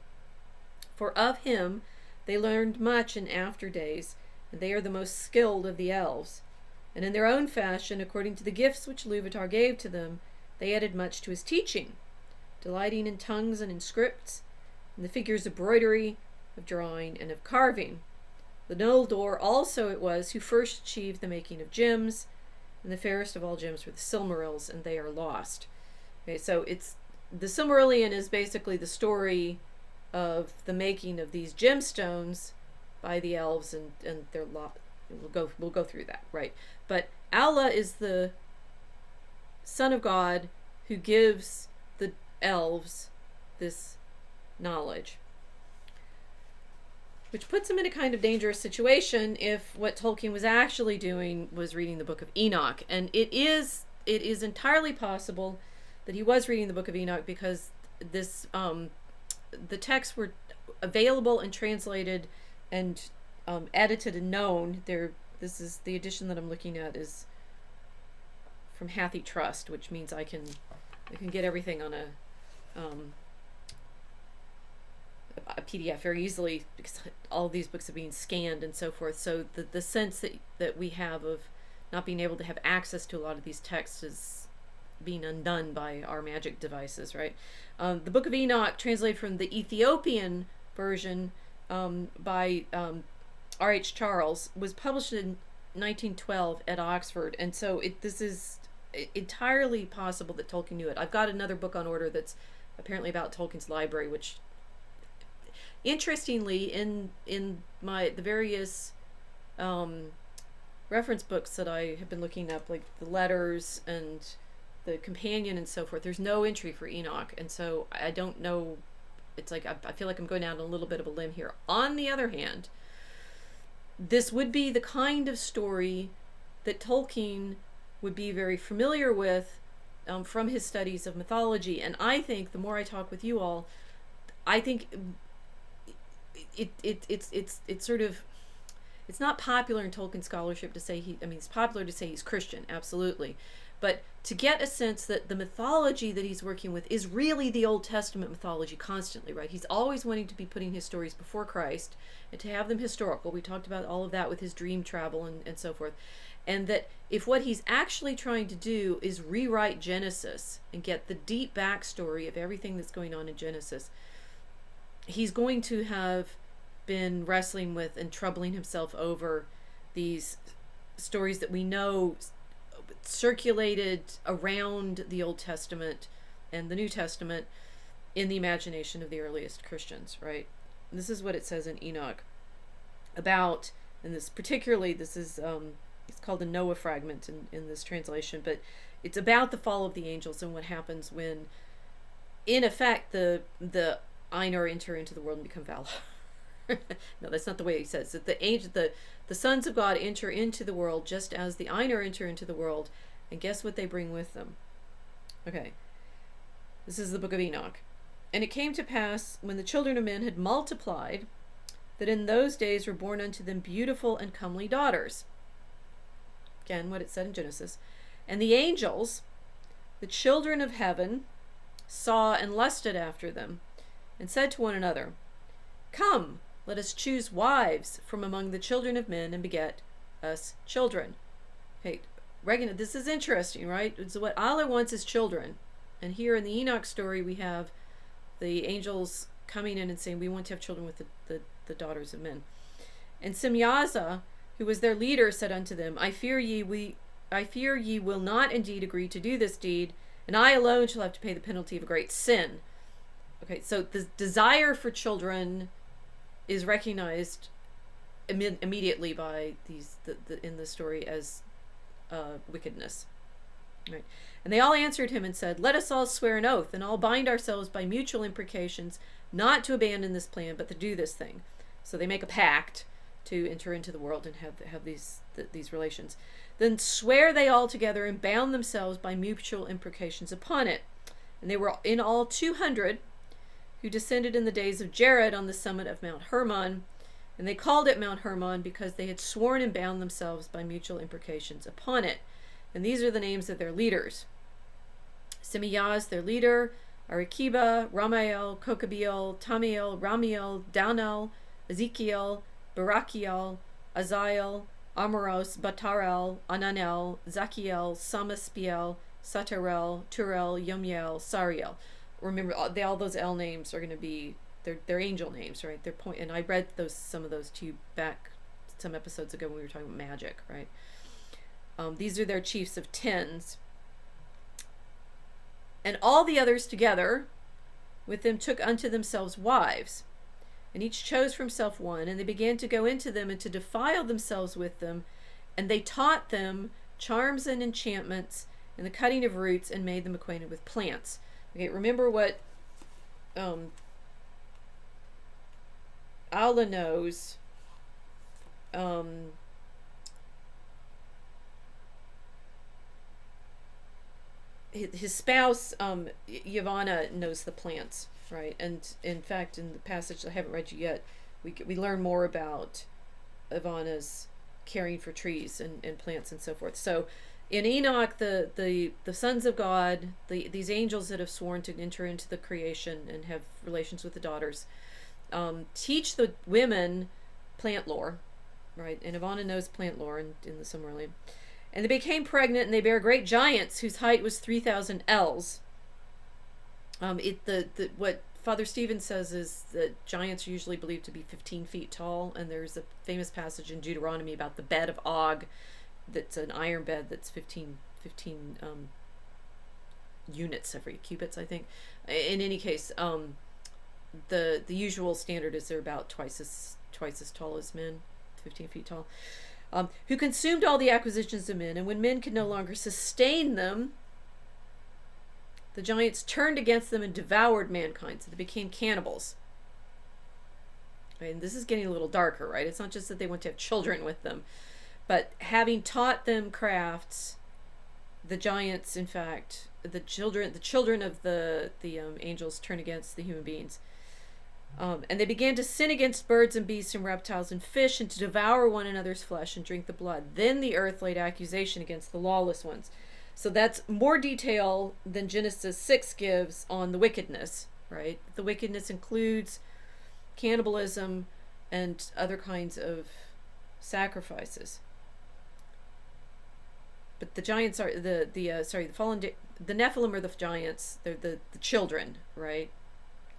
[SPEAKER 1] for of him they learned much in after days, and they are the most skilled of the elves. And in their own fashion, according to the gifts which Ilúvatar gave to them, they added much to his teaching, delighting in tongues and in scripts, in the figures of broidery, of drawing, and of carving. The Noldor also it was who first achieved the making of gems, and the fairest of all gems were the Silmarils, and they are lost. Okay, so the Silmarillion is basically the story of the making of these gemstones by the elves, and their lot. We'll go through that, right? But Aulë is the son of God who gives the elves this knowledge, which puts him in a kind of dangerous situation if what Tolkien was actually doing was reading the Book of Enoch. And it is entirely possible that he was reading the Book of Enoch, because this the texts were available and translated and edited and known. This is the edition that I'm looking at is from Hathi Trust, which means I can get everything on a PDF very easily, because all these books are being scanned and so forth. So the sense that we have of not being able to have access to a lot of these texts is being undone by our magic devices, right? The Book of Enoch, translated from the Ethiopian version by R.H. Charles, was published in 1912 at Oxford, and so this is entirely possible that Tolkien knew it. I've got another book on order that's apparently about Tolkien's library, which, interestingly, in the various reference books that I have been looking up, like the letters and the companion and so forth, there's no entry for Enoch, and so I don't know. It's like I feel like I'm going down a little bit of a limb here. On the other hand, this would be the kind of story that Tolkien would be very familiar with from his studies of mythology. And I think the more I talk with you all, I think it's sort of, it's not popular in Tolkien scholarship to say it's popular to say he's Christian, absolutely, But to get a sense that the mythology that he's working with is really the Old Testament mythology constantly, right? He's always wanting to be putting his stories before Christ and to have them historical. We talked about all of that with his dream travel and so forth. And that if what he's actually trying to do is rewrite Genesis and get the deep backstory of everything that's going on in Genesis, he's going to have been wrestling with and troubling himself over these stories that we know circulated around the Old Testament and the New Testament in the imagination of the earliest Christians, right? This is what it says in Enoch about, and this particularly, this is it's called the Noah fragment in this translation, but it's about the fall of the angels and what happens when, in effect, the Ainur enter into the world and become Valar. No, that's not the way he says it. The sons of God enter into the world just as the Ainur enter into the world, and guess what they bring with them? Okay, this is the Book of Enoch. And it came to pass, when the children of men had multiplied, that in those days were born unto them beautiful and comely daughters. Again, what it said in Genesis. And the angels, the children of heaven, saw and lusted after them, and said to one another, Come, let us choose wives from among the children of men and beget us children. Okay, Regan, this is interesting, right? So what Aulë wants is children. And here in the Enoch story, we have the angels coming in and saying, we want to have children with the daughters of men. And Simyaza, who was their leader, said unto them, I fear ye will not indeed agree to do this deed, and I alone shall have to pay the penalty of a great sin. Okay, so the desire for children is recognized immediately by in the story as wickedness. Right. And they all answered him and said, Let us all swear an oath, and all bind ourselves by mutual imprecations, not to abandon this plan, but to do this thing. So they make a pact to enter into the world and have these relations. Then swear they all together and bound themselves by mutual imprecations upon it. And they were in all 200 who descended in the days of Jared on the summit of Mount Hermon. And they called it Mount Hermon because they had sworn and bound themselves by mutual imprecations upon it. And these are the names of their leaders. Simeyaz, their leader, Arikiba, Ramael, Kokabiel, Tamiel, Ramiel, Danel, Ezekiel, Barakiel, Azazel, Amoros, Batarel, Ananel, Zakiel, Samaspiel, Satarel, Turel, Yomiel, Sariel. Remember, all those L names are going to be they're angel names, right? And I read some of those to you back some episodes ago when we were talking about magic, right? These are their chiefs of tens. And all the others together with them took unto themselves wives, and each chose for himself one, and they began to go into them and to defile themselves with them, and they taught them charms and enchantments and the cutting of roots, and made them acquainted with plants. Okay, remember what Aulë knows. His spouse, Yavanna, knows the plants, right? And in fact, in the passage I haven't read you yet, we learn more about Yavanna's caring for trees and plants and so forth. So in Enoch, the sons of God, these angels that have sworn to enter into the creation and have relations with the daughters, teach the women plant lore, right? And Yavanna knows plant lore in the Silmarillion. And they became pregnant, and they bare great giants whose height was 3,000 ells. What Father Stephen says is that giants are usually believed to be 15 feet tall, and there's a famous passage in Deuteronomy about the bed of Og, that's an iron bed that's 15 units, every cubits, I think. In any case, the usual standard is they're about twice as tall as men, 15 feet tall. Who consumed all the acquisitions of men, and when men could no longer sustain them, the giants turned against them and devoured mankind, so they became cannibals. Right? And this is getting a little darker, right? It's not just that they want to have children with them, but having taught them crafts, the giants, in fact, the children of the angels turn against the human beings. And they began to sin against birds and beasts and reptiles and fish, and to devour one another's flesh and drink the blood. Then the earth laid accusation against the lawless ones. So that's more detail than Genesis 6 gives on the wickedness, right? The wickedness includes cannibalism and other kinds of sacrifices. But the giants are the Nephilim are the giants. They're the children, right,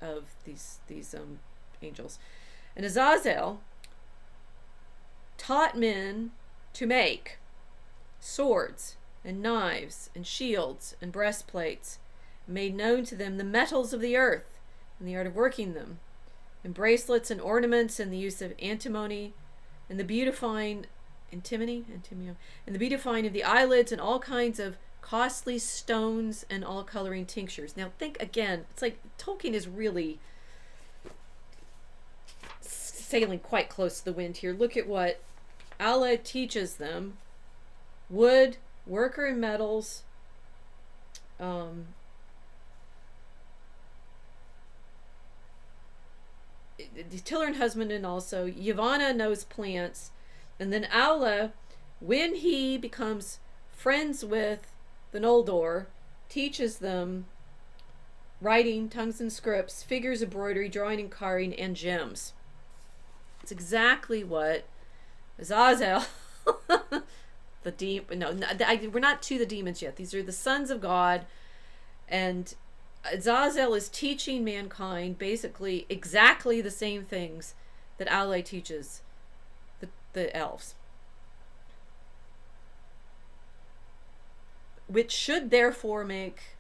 [SPEAKER 1] of these angels. And Azazel taught men to make swords and knives and shields and breastplates, made known to them the metals of the earth and the art of working them, and bracelets and ornaments and the use of antimony and the beautifying and the beautifying of the eyelids and all kinds of costly stones and all coloring tinctures. Now think again, it's like Tolkien is really sailing quite close to the wind here. Look at what Aulë teaches them: wood, worker in metals, tiller and husbandman also. Yavanna knows plants. And then Aulë, when he becomes friends with the Noldor, teaches them writing, tongues and scripts, figures, embroidery, drawing and carving, and gems. It's exactly what Azazel, we're not to the demons yet. These are the sons of God, and Azazel is teaching mankind basically exactly the same things that Aulë teaches the elves, which should therefore make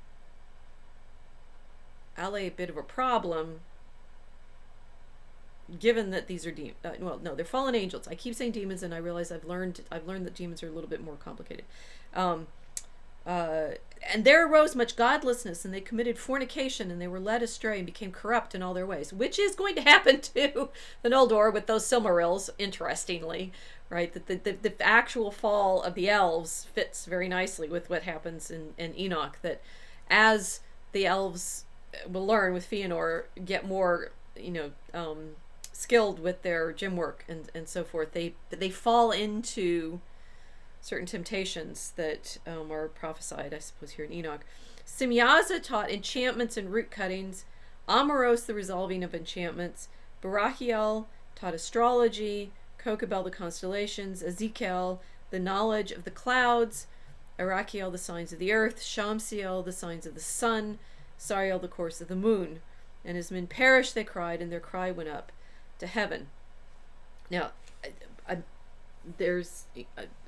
[SPEAKER 1] Aulë a bit of a problem, given that these are they're fallen angels. I keep saying demons, and I realize I've learned that demons are a little bit more complicated. And there arose much godlessness, and they committed fornication, and they were led astray and became corrupt in all their ways, which is going to happen to the Noldor with those Silmarils, interestingly, right? The actual fall of the elves fits very nicely with what happens in Enoch, that as the elves will learn with Fëanor, get more, skilled with their gem work and so forth, they fall into certain temptations that are prophesied, I suppose, here in Enoch. Semyaza taught enchantments and root cuttings, Amoros the resolving of enchantments, Barachiel taught astrology, Kokabel the constellations, Ezekiel the knowledge of the clouds, Arachiel the signs of the earth, Shamsiel the signs of the sun, Sariel the course of the moon. And as men perished, they cried, and their cry went up to heaven. Now, there's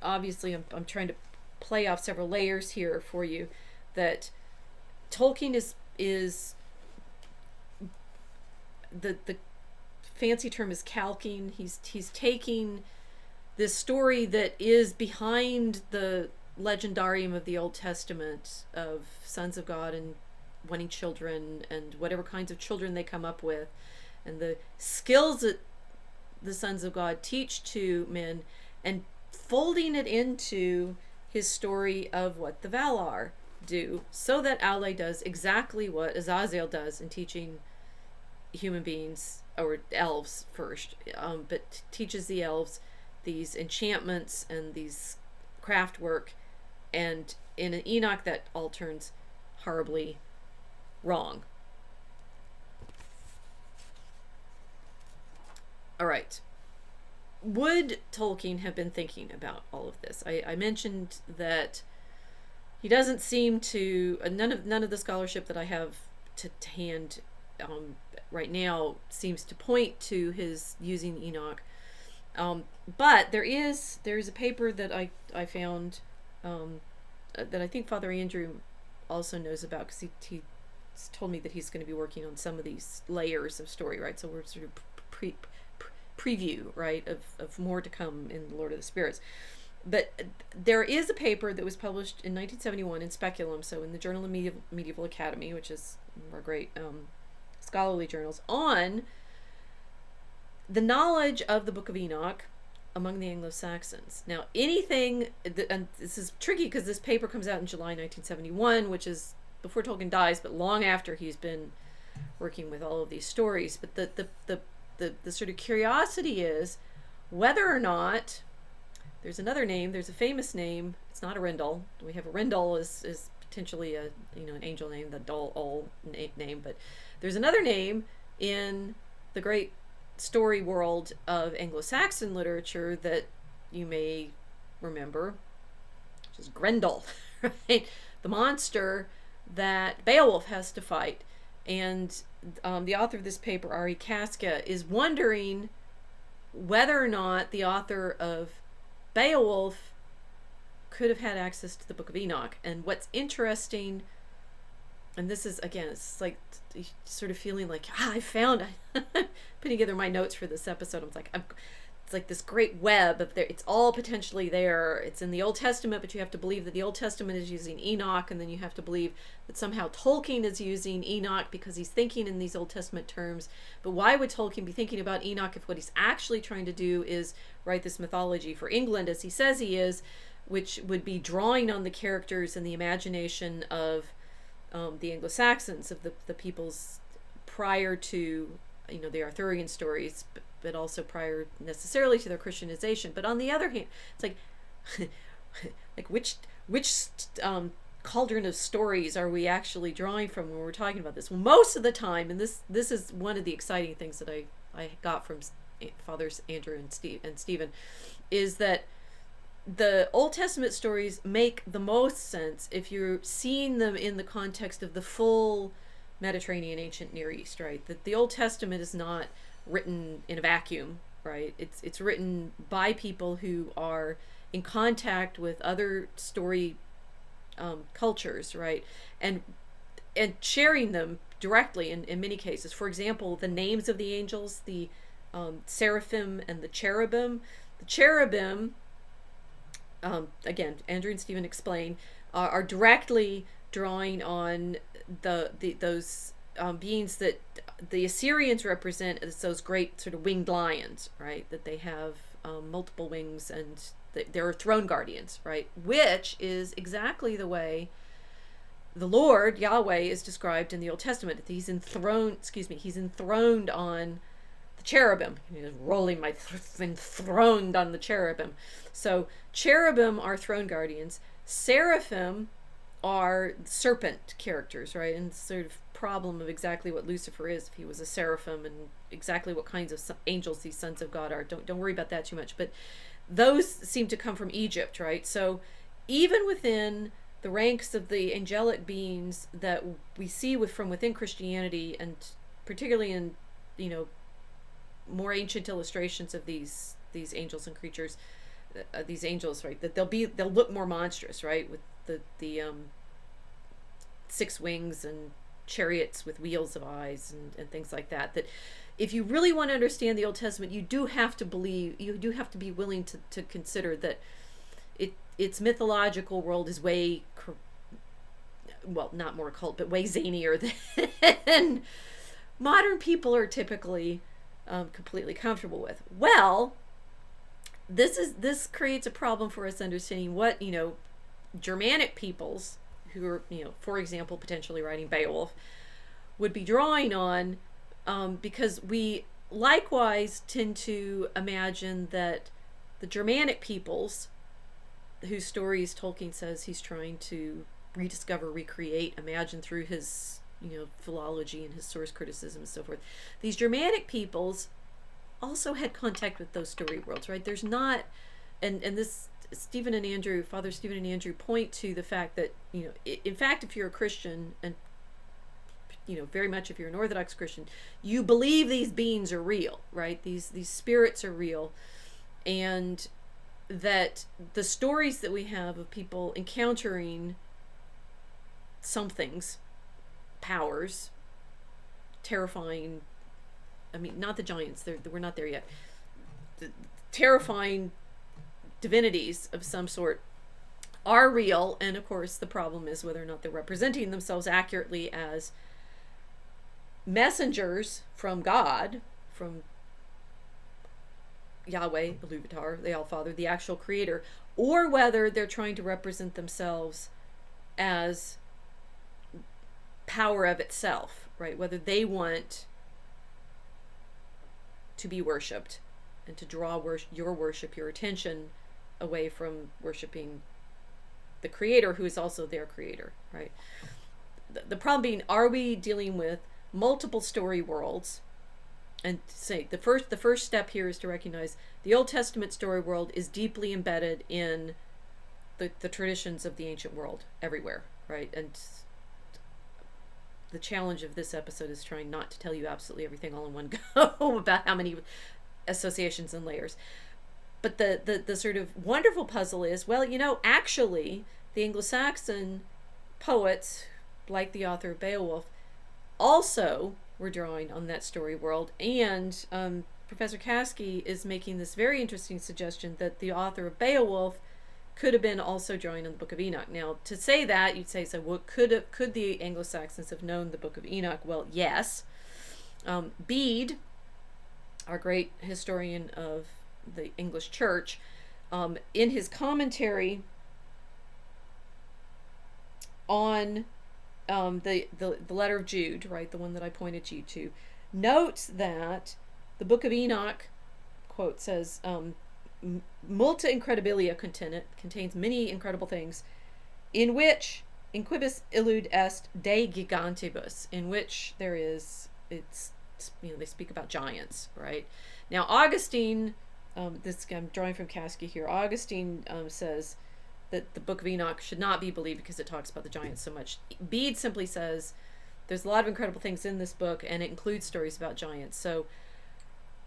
[SPEAKER 1] obviously I'm trying to play off several layers here for you, that Tolkien is the fancy term is calking. He's taking this story that is behind the legendarium of the Old Testament of sons of God and wanting children and whatever kinds of children they come up with, and the skills that the sons of God teach to men, and folding it into his story of what the Valar do, so that Aulë does exactly what Azazel does in teaching human beings, or elves first, but teaches the elves these enchantments and these craft work, and in an Enoch that all turns horribly wrong. All right. Would Tolkien have been thinking about all of this? I mentioned that he doesn't seem to, none of the scholarship that I have to hand right now seems to point to his using Enoch. But there is a paper that I found that I think Father Andrew also knows about, because he told me that he's going to be working on some of these layers of story, right? So we're sort of preview, right, of more to come in the Lord of the Spirits. But there is a paper that was published in 1971 in Speculum, so in the Journal of Medieval Academy, which is one of our great scholarly journals, on the knowledge of the Book of Enoch among the Anglo-Saxons. Now, anything, and this is tricky because this paper comes out in July 1971, which is before Tolkien dies, but long after he's been working with all of these stories. But the sort of curiosity is whether or not There's another name. There's a famous name. It's not a Rendel. We have a Rendel is potentially a an angel name, the Aulë name, but there's another name in the great story world of Anglo-Saxon literature that you may remember, which is Grendel, right? The monster that Beowulf has to fight. And the author of this paper, Ari Kaska, is wondering whether or not the author of Beowulf could have had access to the Book of Enoch. And what's interesting, and this is, again, it's like sort of feeling like, I found, putting together my notes for this episode. It's like this great web of there. It's all potentially there. It's in the Old Testament, but you have to believe that the Old Testament is using Enoch, and then you have to believe that somehow Tolkien is using Enoch because he's thinking in these Old Testament terms. But why would Tolkien be thinking about Enoch if what he's actually trying to do is write this mythology for England, as he says he is, which would be drawing on the characters and the imagination of the Anglo-Saxons, of the peoples prior to the Arthurian stories, but also prior necessarily to their Christianization. But on the other hand, it's like like which cauldron of stories are we actually drawing from when we're talking about this? Well, most of the time, and this is one of the exciting things that I got from Fathers Andrew and Stephen, is that the Old Testament stories make the most sense if you're seeing them in the context of the full Mediterranean ancient Near East, right? That the Old Testament is not written in a vacuum, right? It's written by people who are in contact with other story cultures, right? And sharing them directly in many cases. For example, the names of the angels, the seraphim and the cherubim. The cherubim, again, Andrew and Stephen explain, are directly drawing on those beings that the Assyrians represent as those great sort of winged lions, right? That they have multiple wings, and they're throne guardians, right? Which is exactly the way the Lord, Yahweh, is described in the Old Testament. He's enthroned on the cherubim. He's rolling my enthroned on the cherubim. So cherubim are throne guardians. Seraphim are serpent characters, right? And sort of problem of exactly what Lucifer is, if he was a seraphim, and exactly what kinds of angels these sons of God are. Don't worry about that too much. But those seem to come from Egypt, right? So even within the ranks of the angelic beings that we see from within Christianity, and particularly in more ancient illustrations of these angels and creatures, these angels, right? That they'll look more monstrous, right? With the 6 wings and chariots with wheels of eyes and things like that. That if you really want to understand the Old Testament, you do have to be willing to consider that its mythological world is way, well, not more occult, but way zanier than modern people are typically completely comfortable with. Well, this creates a problem for us understanding what Germanic peoples, who are for example potentially writing Beowulf, would be drawing on, because we likewise tend to imagine that the Germanic peoples, whose stories Tolkien says he's trying to rediscover, recreate, imagine through his philology and his source criticism and so forth, these Germanic peoples also had contact with those story worlds, right? There's not, and this Father Stephen and Andrew point to the fact that in fact, if you're a Christian, and very much if you're an Orthodox Christian, you believe these beings are real, right? These spirits are real, and that the stories that we have of people encountering somethings, powers, terrifying, not the giants, we're not there yet, the terrifying divinities of some sort are real. And of course the problem is whether or not they're representing themselves accurately as messengers from God, from Yahweh, Ilúvatar, the All-Father, the actual creator, or whether they're trying to represent themselves as power of itself, right? Whether they want to be worshipped and to draw your worship, your attention away from worshiping the creator, who is also their creator, right? The problem being, are we dealing with multiple story worlds? And say the first step here is to recognize the Old Testament story world is deeply embedded in the traditions of the ancient world everywhere, right? And the challenge of this episode is trying not to tell you absolutely everything all in one go about how many associations and layers. But the sort of wonderful puzzle is, well, actually the Anglo-Saxon poets, like the author of Beowulf, also were drawing on that story world. And Professor Caskey is making this very interesting suggestion that the author of Beowulf could have been also drawing on the Book of Enoch. Now, to say that, you'd say, so what could the Anglo-Saxons have known the Book of Enoch? Well, yes. Bede, our great historian of the English Church, in his commentary on the letter of Jude, right, the one that I pointed you to, notes that the Book of Enoch, quote, says, multa incredibilia contains many incredible things, in which inquibus illud est de gigantibus, in which there is, they speak about giants, right? Now Augustine, I'm drawing from Caskey here, Augustine says that the Book of Enoch should not be believed because it talks about the giants so much. Bede simply says there's a lot of incredible things in this book, and it includes stories about giants. So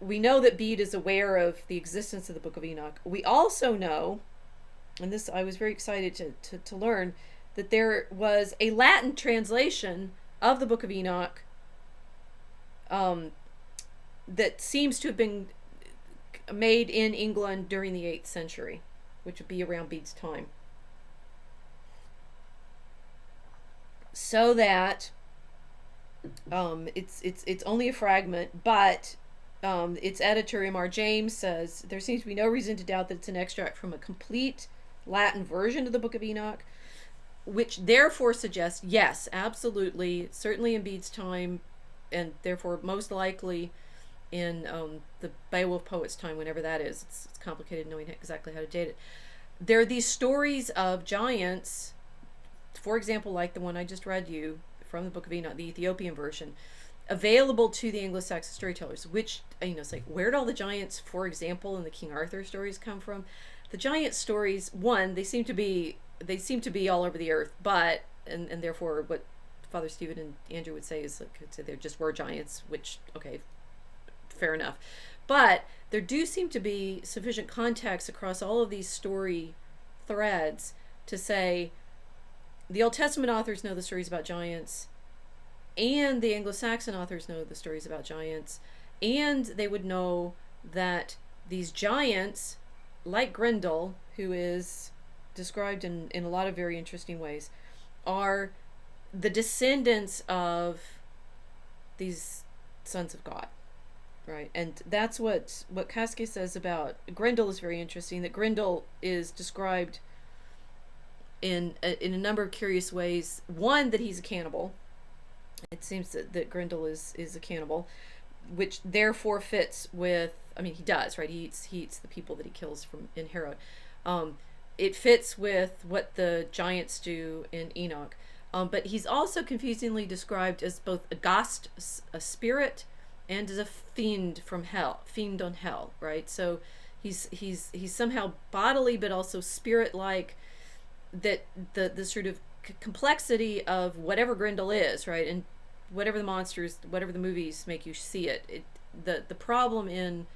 [SPEAKER 1] we know that Bede is aware of the existence of the Book of Enoch. We also know, and this I was very excited to learn, that there was a Latin translation of the Book of Enoch that seems to have been made in England during the 8th century, which would be around Bede's time. So that it's only a fragment, but its editor, M.R. James, says there seems to be no reason to doubt that it's an extract from a complete Latin version of the Book of Enoch, which therefore suggests, yes, absolutely, certainly in Bede's time, and therefore most likely in the Beowulf poet's time, whenever that is. It's complicated knowing exactly how to date it. There are these stories of giants, for example, like the one I just read you from the Book of Enoch, the Ethiopian version, available to the Anglo-Saxon storytellers, which, it's like, where did all the giants, for example, in the King Arthur stories come from? The giant stories, one, they seem to be all over the earth, but, and therefore what Father Stephen and Andrew would say is, like, there just were giants, which, okay, fair enough. But there do seem to be sufficient context across all of these story threads to say the Old Testament authors know the stories about giants, and the Anglo-Saxon authors know the stories about giants, and they would know that these giants, like Grendel, who is described in a lot of very interesting ways, are the descendants of these sons of God, right? And that's what Caskey says about Grendel is very interesting, that Grendel is described in a number of curious ways. One, that he's a cannibal. It seems that Grendel is a cannibal, which therefore fits with, he does, right? He eats the people that he kills in Herod. It fits with what the giants do in Enoch. But he's also confusingly described as both a ghost, a spirit, and as a fiend on hell, right? So he's somehow bodily, but also spirit-like. That the sort of complexity of whatever Grendel is, right, and whatever the monsters, whatever the movies make you see it, the problem in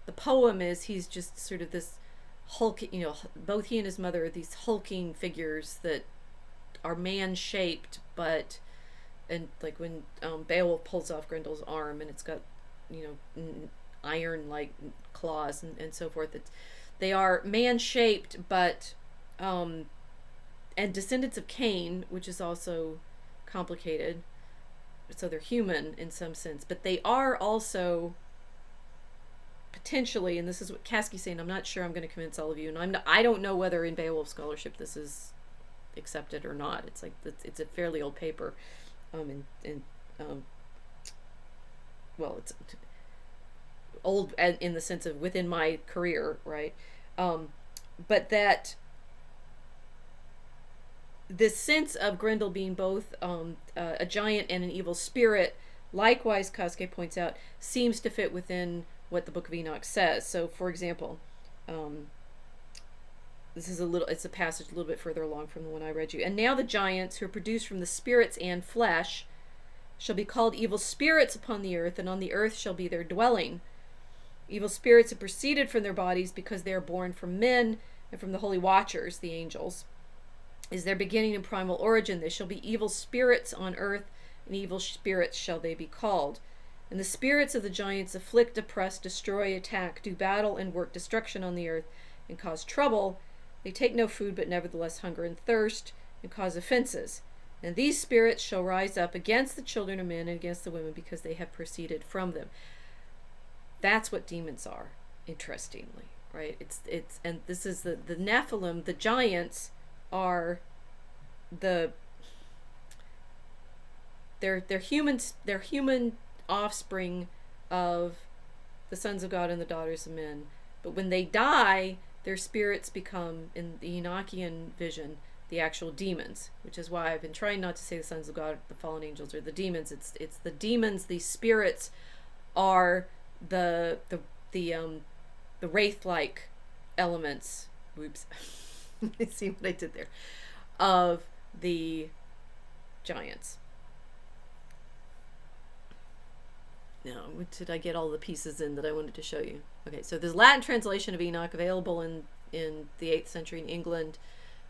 [SPEAKER 1] the poem is he's just sort of this hulking, both he and his mother are these hulking figures that are man-shaped, but, and like when Beowulf pulls off Grendel's arm and it's got, iron-like claws and so forth, they are man-shaped, but and descendants of Cain, which is also complicated. So they're human in some sense, but they are also potentially, and this is what Caskey's saying, I'm not sure I'm going to convince all of you, and I don't know whether in Beowulf scholarship this is accepted or not. It's like, it's a fairly old paper, well, it's old in the sense of within my career, right? but that this sense of Grendel being both a giant and an evil spirit, likewise, Kaske points out, seems to fit within what the Book of Enoch says. So, for example, it's a passage a little bit further along from the one I read you. And now the giants who are produced from the spirits and flesh shall be called evil spirits upon the earth, and on the earth shall be their dwelling. Evil spirits have proceeded from their bodies because they are born from men and from the holy watchers, the angels. Is their beginning and primal origin. They shall be evil spirits on earth, and evil spirits shall they be called. And the spirits of the giants afflict, oppress, destroy, attack, do battle, and work destruction on the earth, and cause trouble. They take no food, but nevertheless hunger and thirst, and cause offenses. And these spirits shall rise up against the children of men and against the women, because they have proceeded from them. That's what demons are, interestingly, right? And this is the Nephilim, the giants are they're human offspring of the sons of God and the daughters of men. But when they die, their spirits become, in the Enochian vision, the actual demons, which is why I've been trying not to say the sons of God, the fallen angels, or the demons. It's the demons. These spirits are the wraith-like elements. Whoops. See what I did there, of the giants. Now, did I get all the pieces in that I wanted to show you? Okay, so there's Latin translation of Enoch available in the 8th century in England.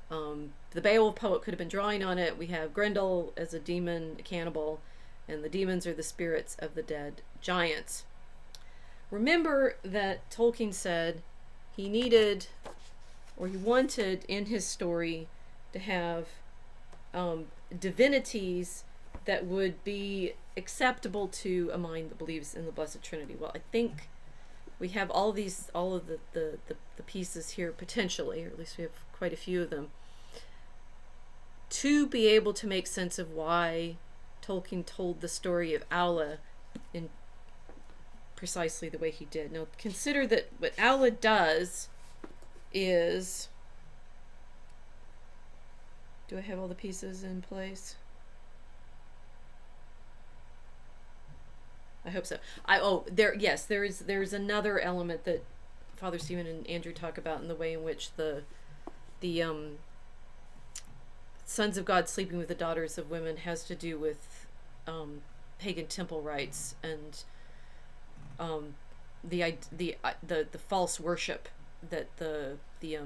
[SPEAKER 1] The Beowulf poet could have been drawing on it. We have Grendel as a demon, a cannibal, and the demons are the spirits of the dead giants. Remember that Tolkien said he needed, or he wanted in his story, to have divinities that would be acceptable to a mind that believes in the Blessed Trinity. Well, I think we have all of the pieces here potentially, or at least we have quite a few of them, to be able to make sense of why Tolkien told the story of Aulë in precisely the way he did. Now, consider that what Aulë does is... Do I have all the pieces in place? I hope so. There's another element that Father Stephen and Andrew talk about in the way in which the sons of God sleeping with the daughters of women has to do with pagan temple rites and the false worship that the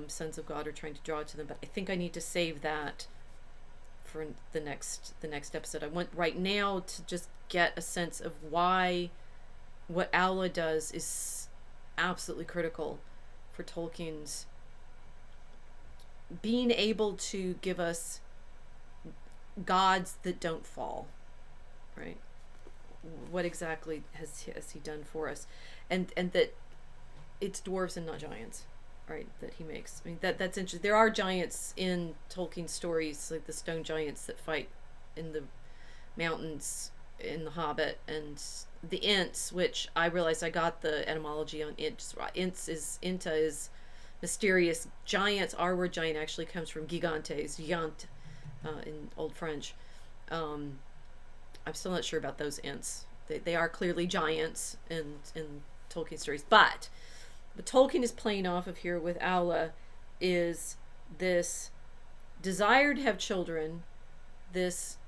[SPEAKER 1] sons of God are trying to draw to them. But I think I need to save that for the next episode. I want right now to just get a sense of why what Aulë does is absolutely critical for Tolkien's being able to give us gods that don't fall, right? What exactly has he done for us, and that it's dwarves and not giants, right? That he makes. I mean, that's interesting. There are giants in Tolkien stories, like the stone giants that fight in the mountains in The Hobbit, and the Ents, which I realized I got the etymology on Ents. Inta is mysterious. Giants, our word giant actually comes from gigantes, giant, in Old French. I'm still not sure about those Ents. They are clearly giants in Tolkien stories, but what Tolkien is playing off of here with Aulë is this desire to have children, this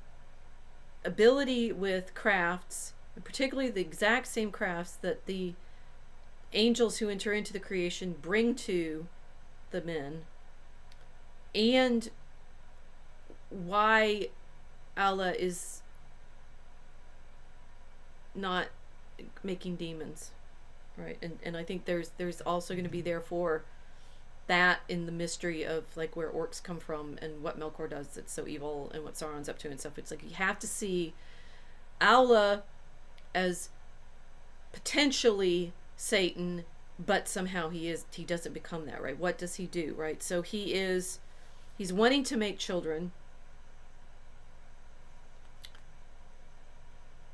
[SPEAKER 1] ability with crafts, and particularly the exact same crafts that the angels who enter into the creation bring to the men, and why Aulë is not making demons, right? And I think there's also going to be therefore that in the mystery of like where orcs come from and what Melkor does that's so evil and what Sauron's up to and stuff. It's like you have to see Aulë as potentially Satan, but somehow he doesn't become that, right? What does he do, right? So he's wanting to make children,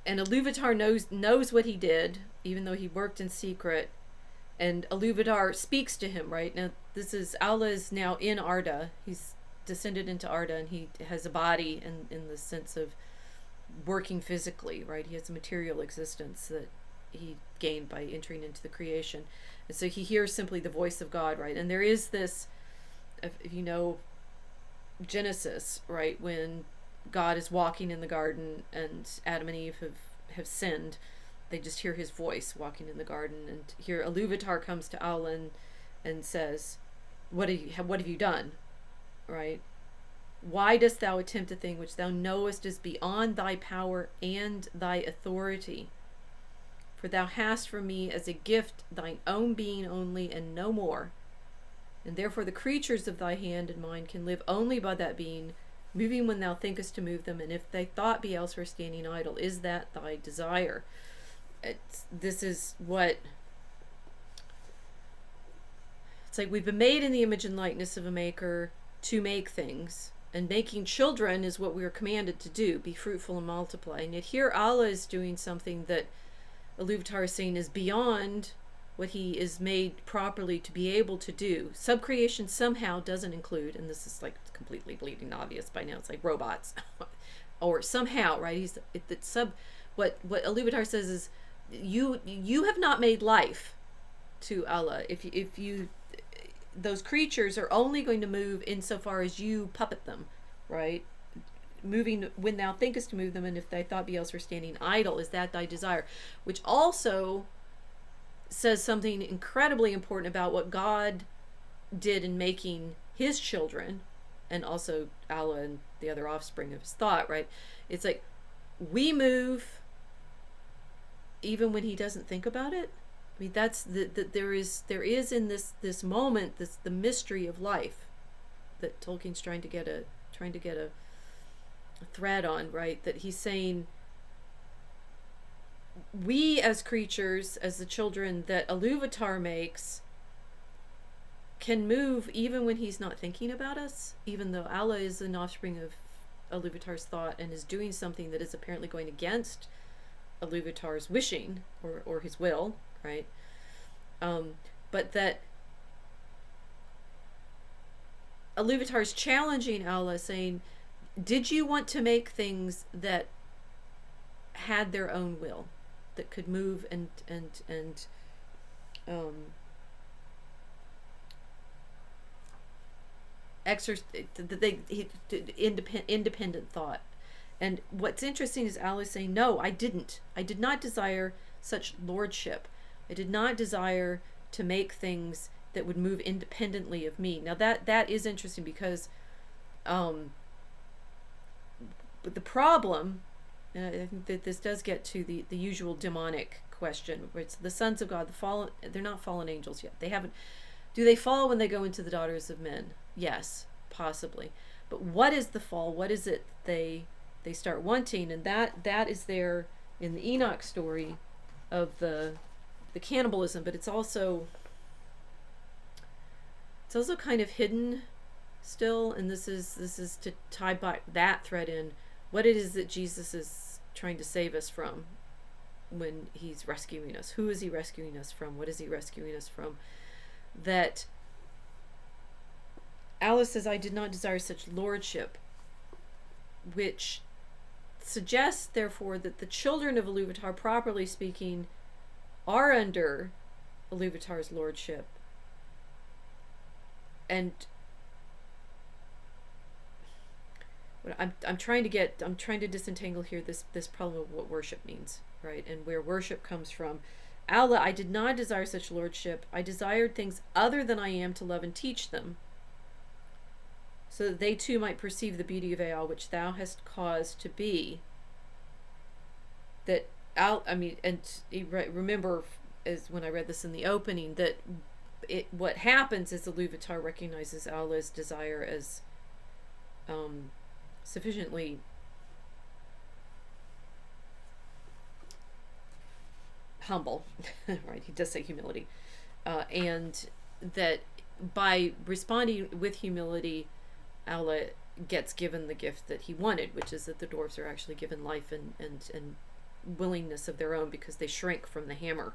[SPEAKER 1] and Ilúvatar knows what he did, even though he worked in secret. And Ilúvatar speaks to him, right? Now, Aulë is now in Arda. He's descended into Arda, and he has a body in the sense of working physically, right? He has a material existence that he gained by entering into the creation. And so he hears simply the voice of God, right? And there is this, if you know Genesis, right, when God is walking in the garden and Adam and Eve have sinned, they just hear his voice walking in the garden. And here Ilúvatar comes to Aulë and says, what have you done, right? Why dost thou attempt a thing which thou knowest is beyond thy power and thy authority? For thou hast from me as a gift thine own being only, and no more. And therefore the creatures of thy hand and mine can live only by that being, moving when thou thinkest to move them, and if thy thought be elsewhere standing idle, is that thy desire? This is what... It's like we've been made in the image and likeness of a maker to make things. And making children is what we are commanded to do, be fruitful and multiply. And yet here Aulë is doing something that Ilúvatar is saying is beyond what he is made properly to be able to do. Subcreation somehow doesn't include, and this is like completely bleeding obvious by now, it's like robots. Or somehow, right? What Ilúvatar says is, you have not made life to Aulë. If you those creatures are only going to move insofar as you puppet them, right? Moving when thou thinkest to move them, and if thy thought be elsewhere standing idle, is that thy desire? Which also says something incredibly important about what God did in making his children, and also Aulë and the other offspring of his thought, right? It's like we move even when he doesn't think about it. I mean, that's there is in this moment the mystery of life that Tolkien's trying to get a thread on, right? That he's saying we as creatures, as the children that Ilúvatar makes, can move even when he's not thinking about us, even though Aulë is an offspring of Ilúvatar's thought and is doing something that is apparently going against Ilúvatar's wishing or his will, right? But that Ilúvatar's challenging Aulë, saying, did you want to make things that had their own will, that could move and independent thought? And what's interesting is Aulë saying, no, I didn't. I did not desire such lordship. I did not desire to make things that would move independently of me. Now that is interesting because but the problem, and I think that this does get to the usual demonic question, where it's the sons of God, the fallen, they're not fallen angels yet. They haven't. Do they fall when they go into the daughters of men? Yes, possibly. But what is the fall? What is it they start wanting? And that is there in the Enoch story of the cannibalism, but it's also kind of hidden still. And this is to tie back that thread in what it is that Jesus is trying to save us from when he's rescuing us. Who is he rescuing us from? What is he rescuing us from? That Aulë says, I did not desire such lordship, which suggests therefore that the children of Ilúvatar, properly speaking, are under Ilúvatar's lordship. And I'm trying to disentangle here this problem of what worship means, right? And where worship comes from. Aulë, I did not desire such lordship. I desired things other than I am to love and teach them, so that they too might perceive the beauty of Aulë, which thou hast caused to be. That remember, as when I read this in the opening, that what happens is Ilúvatar recognizes Aulë's desire as sufficiently humble, right? He does say humility, and that by responding with humility, Aulë gets given the gift that he wanted, which is that the dwarves are actually given life and willingness of their own, because they shrink from the hammer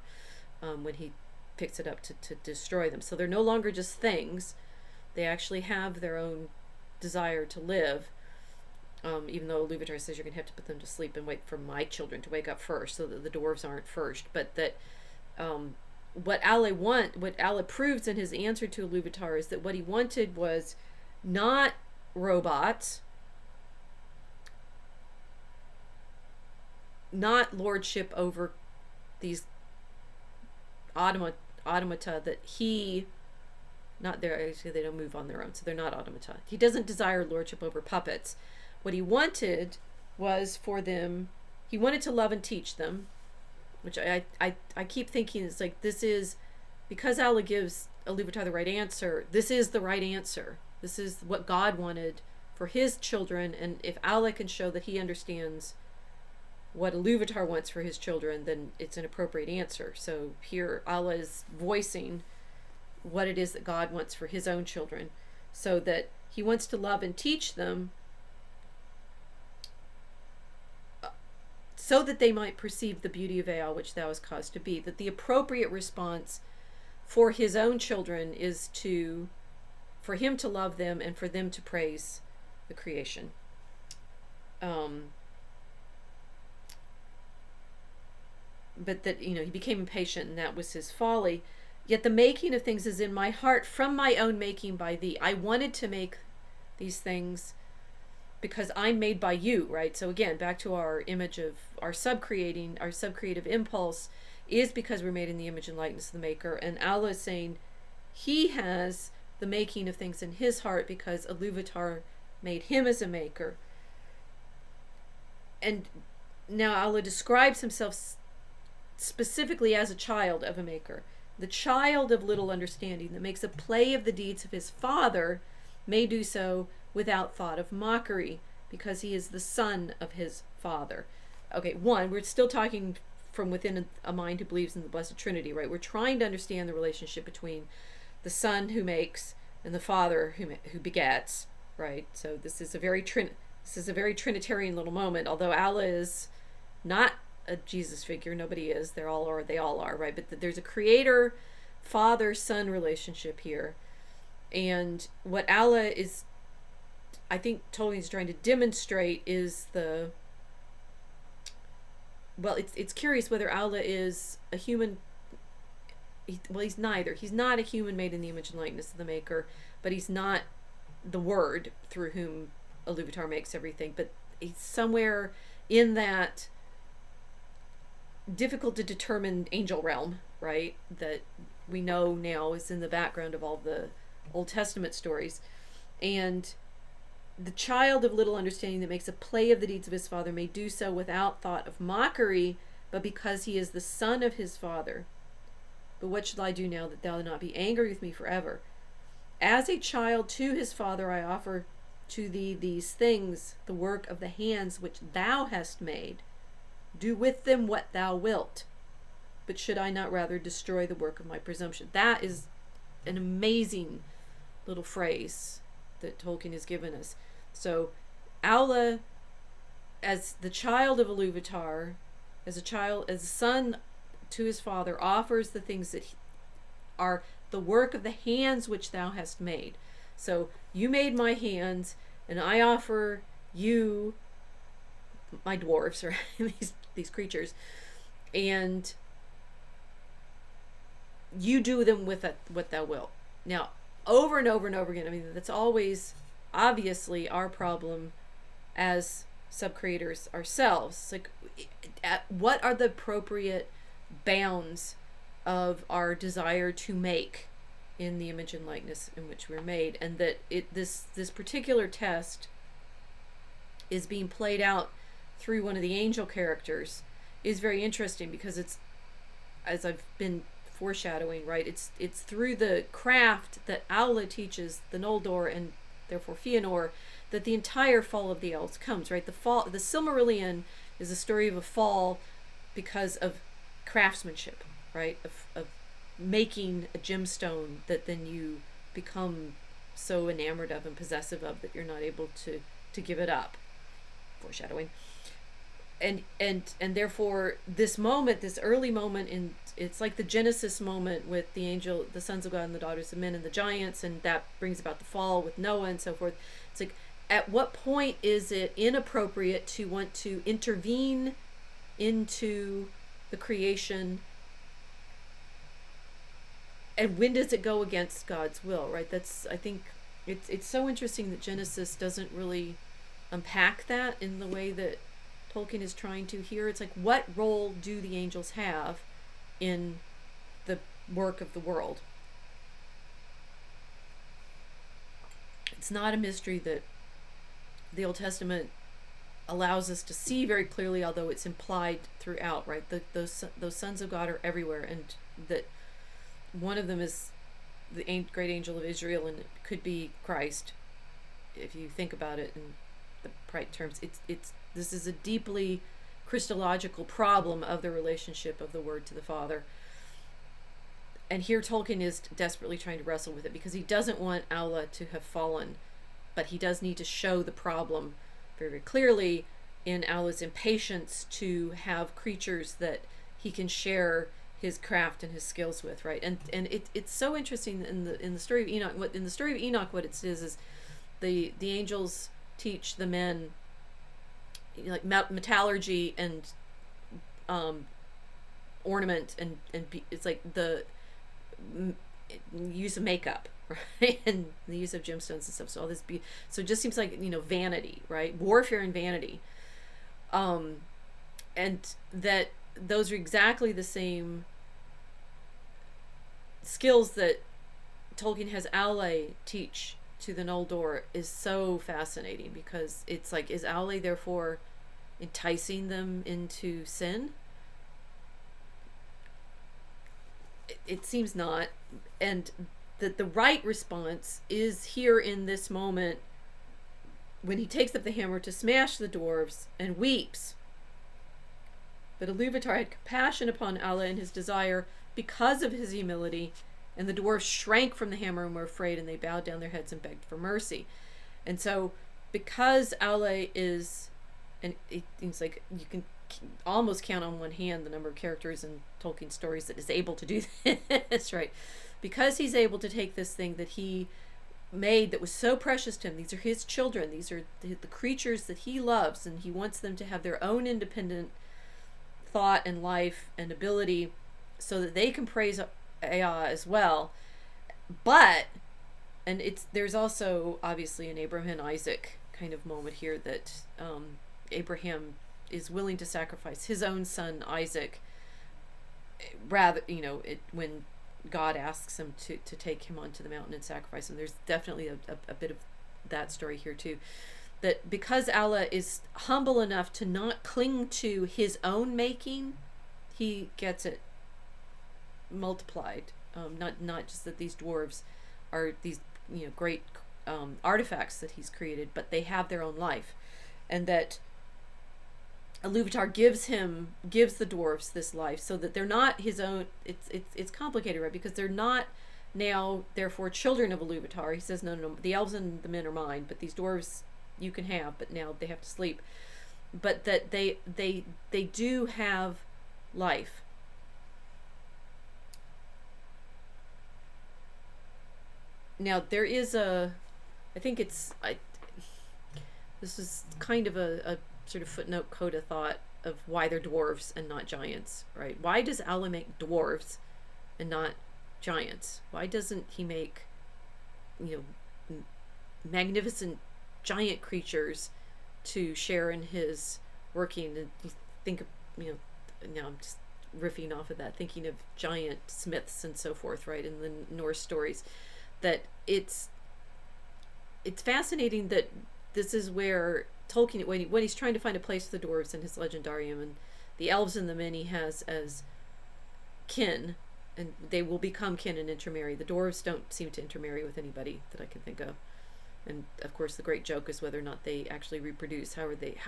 [SPEAKER 1] when he picks it up to destroy them. So they're no longer just things. They actually have their own desire to live. Even though Ilúvatar says you're going to have to put them to sleep and wait for my children to wake up first, so that the dwarves aren't first. But that what Aulë proves in his answer to Ilúvatar is that what he wanted was not robots, not lordship over these automata that he, not there, actually they don't move on their own, so they're not automata. He doesn't desire lordship over puppets. What he wanted was for them, he wanted to love and teach them, which I keep thinking it's like, this is, because Aulë gives Ilúvatar the right answer, this is the right answer. This is what God wanted for his children, and if Aulë can show that he understands what Ilúvatar wants for his children, then it's an appropriate answer. So here Aulë is voicing what it is that God wants for his own children, so that he wants to love and teach them so that they might perceive the beauty of Aul which thou hast caused to be. That the appropriate response for his own children is for him to love them and for them to praise the creation. But that, he became impatient, and that was his folly. Yet the making of things is in my heart, from my own making by thee. I wanted to make these things because I'm made by you, right? So again, back to our image of our subcreative impulse is because we're made in the image and likeness of the Maker. And Aulë is saying he has the making of things in his heart because Ilúvatar made him as a maker. And now Aulë describes himself specifically as a child of a maker. The child of little understanding that makes a play of the deeds of his father may do so without thought of mockery, because he is the son of his father. Okay, we're still talking from within a mind who believes in the Blessed Trinity, right? We're trying to understand the relationship between the son who makes and the father who begets, right? So this is a very Trinitarian little moment, although Aulë is not a Jesus figure. Nobody is. They all are, right? But there's a creator, father, son relationship here. And what Aulë is, I think Tolkien is trying to demonstrate is it's curious whether Aulë is a human. He's neither. He's not a human made in the image and likeness of the Maker, but he's not the Word through whom Ilúvatar makes everything. But he's somewhere in that difficult to determine angel realm, right? That we know now is in the background of all the Old Testament stories. And the child of little understanding that makes a play of the deeds of his father may do so without thought of mockery, but because he is the son of his father. But what shall I do now that thou not be angry with me forever? As a child to his father I offer to thee these things, the work of the hands which thou hast made. Do with them what thou wilt. But should I not rather destroy the work of my presumption? That is an amazing little phrase that Tolkien has given us. So Aulë, as the child of Ilúvatar, as a son to his father, offers the things that are the work of the hands which thou hast made. So you made my hands, and I offer you my dwarves, or these creatures, and you do them with what thou wilt. Now, over and over and over again, I mean, that's always obviously our problem as sub-creators ourselves. Like, what are the appropriate bounds of our desire to make in the image and likeness in which we're made? And that this particular test is being played out through one of the angel characters is very interesting, because it's, as I've been foreshadowing, right, it's through the craft that Aulë teaches the Noldor and therefore Fëanor that the entire fall of the elves comes, right? The Silmarillion is a story of a fall because of craftsmanship, right? Of making a gemstone that then you become so enamored of and possessive of that you're not able to give it up. Foreshadowing. and therefore this moment, this early moment in, it's like the Genesis moment with the angel, the sons of God and the daughters of men and the giants, and that brings about the fall with Noah and so forth. It's like, at what point is it inappropriate to want to intervene into the creation, and when does it go against God's will, right? That's, I think it's so interesting that Genesis doesn't really unpack that in the way that Tolkien is trying to here. It's like, what role do the angels have in the work of the world? It's not a mystery that the Old Testament allows us to see very clearly, although it's implied throughout, right? Those sons of God are everywhere, and that one of them is the great angel of Israel, and it could be Christ, if you think about it in the right terms. This is a deeply Christological problem of the relationship of the Word to the Father. And here Tolkien is desperately trying to wrestle with it, because he doesn't want Aulë to have fallen, but he does need to show the problem very, very clearly in Aulë's impatience to have creatures that he can share his craft and his skills with, right? And it's so interesting in the story of Enoch. What it is the angels teach the men, like metallurgy and ornament and it's like the use of makeup, right? And the use of gemstones and stuff. So all this so it just seems like, vanity, right? Warfare and vanity. And that those are exactly the same skills that Tolkien has Aulë teach to the Noldor is so fascinating, because it's like, is Aulë therefore enticing them into sin? It seems not. And that the right response is here in this moment, when he takes up the hammer to smash the dwarves and weeps. But Ilúvatar had compassion upon Aulë and his desire because of his humility, and the dwarves shrank from the hammer and were afraid, and they bowed down their heads and begged for mercy. And so, because Aulë is, and it seems like you can almost count on one hand the number of characters in Tolkien stories that is able to do this, right? Because he's able to take this thing that he made that was so precious to him, these are his children, these are the creatures that he loves, and he wants them to have their own independent thought and life and ability, so that they can praise Ea as well. But, and there's also obviously an Abraham and Isaac kind of moment here, that Abraham is willing to sacrifice his own son Isaac, rather, when God asks him to take him onto the mountain and sacrifice him. There's definitely a bit of that story here too, that because Aulë is humble enough to not cling to his own making, he gets it multiplied. Not just that these dwarves are these great artifacts that he's created, but they have their own life, and that Ilúvatar gives the dwarves this life, so that they're not his own. It's complicated, right? Because they're not now therefore children of Ilúvatar. He says, no, the elves and the men are mine, but these dwarves you can have, but now they have to sleep. But that they do have life. Now there is this is kind of a sort of footnote coda thought of why they're dwarves and not giants, right? Why does Aulë make dwarves and not giants? Why doesn't he make magnificent giant creatures to share in his working? And you think of now I'm just riffing off of that, thinking of giant smiths and so forth, right, in the Norse stories. That it's fascinating that this is where Tolkien, when he's trying to find a place for the dwarves in his legendarium, and the elves and the men he has as kin, and they will become kin and intermarry. The dwarves don't seem to intermarry with anybody that I can think of. And of course the great joke is whether or not they actually reproduce. How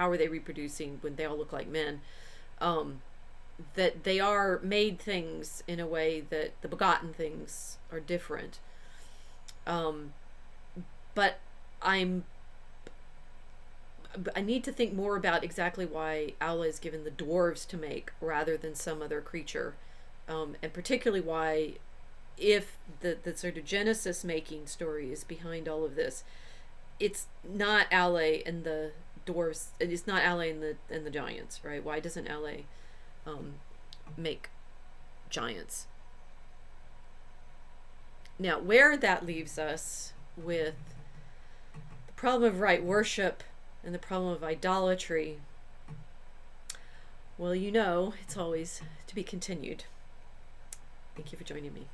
[SPEAKER 1] are they reproducing when they all look like men? That they are made things in a way that the begotten things are different. But I need to think more about exactly why Aulë is given the dwarves to make rather than some other creature, and particularly why, if the sort of Genesis making story is behind all of this, it's not Aulë and the dwarves. It's not Aulë and the giants, right? Why doesn't Aulë make giants? Now, where that leaves us with the problem of right worship and the problem of idolatry, well, it's always to be continued. Thank you for joining me.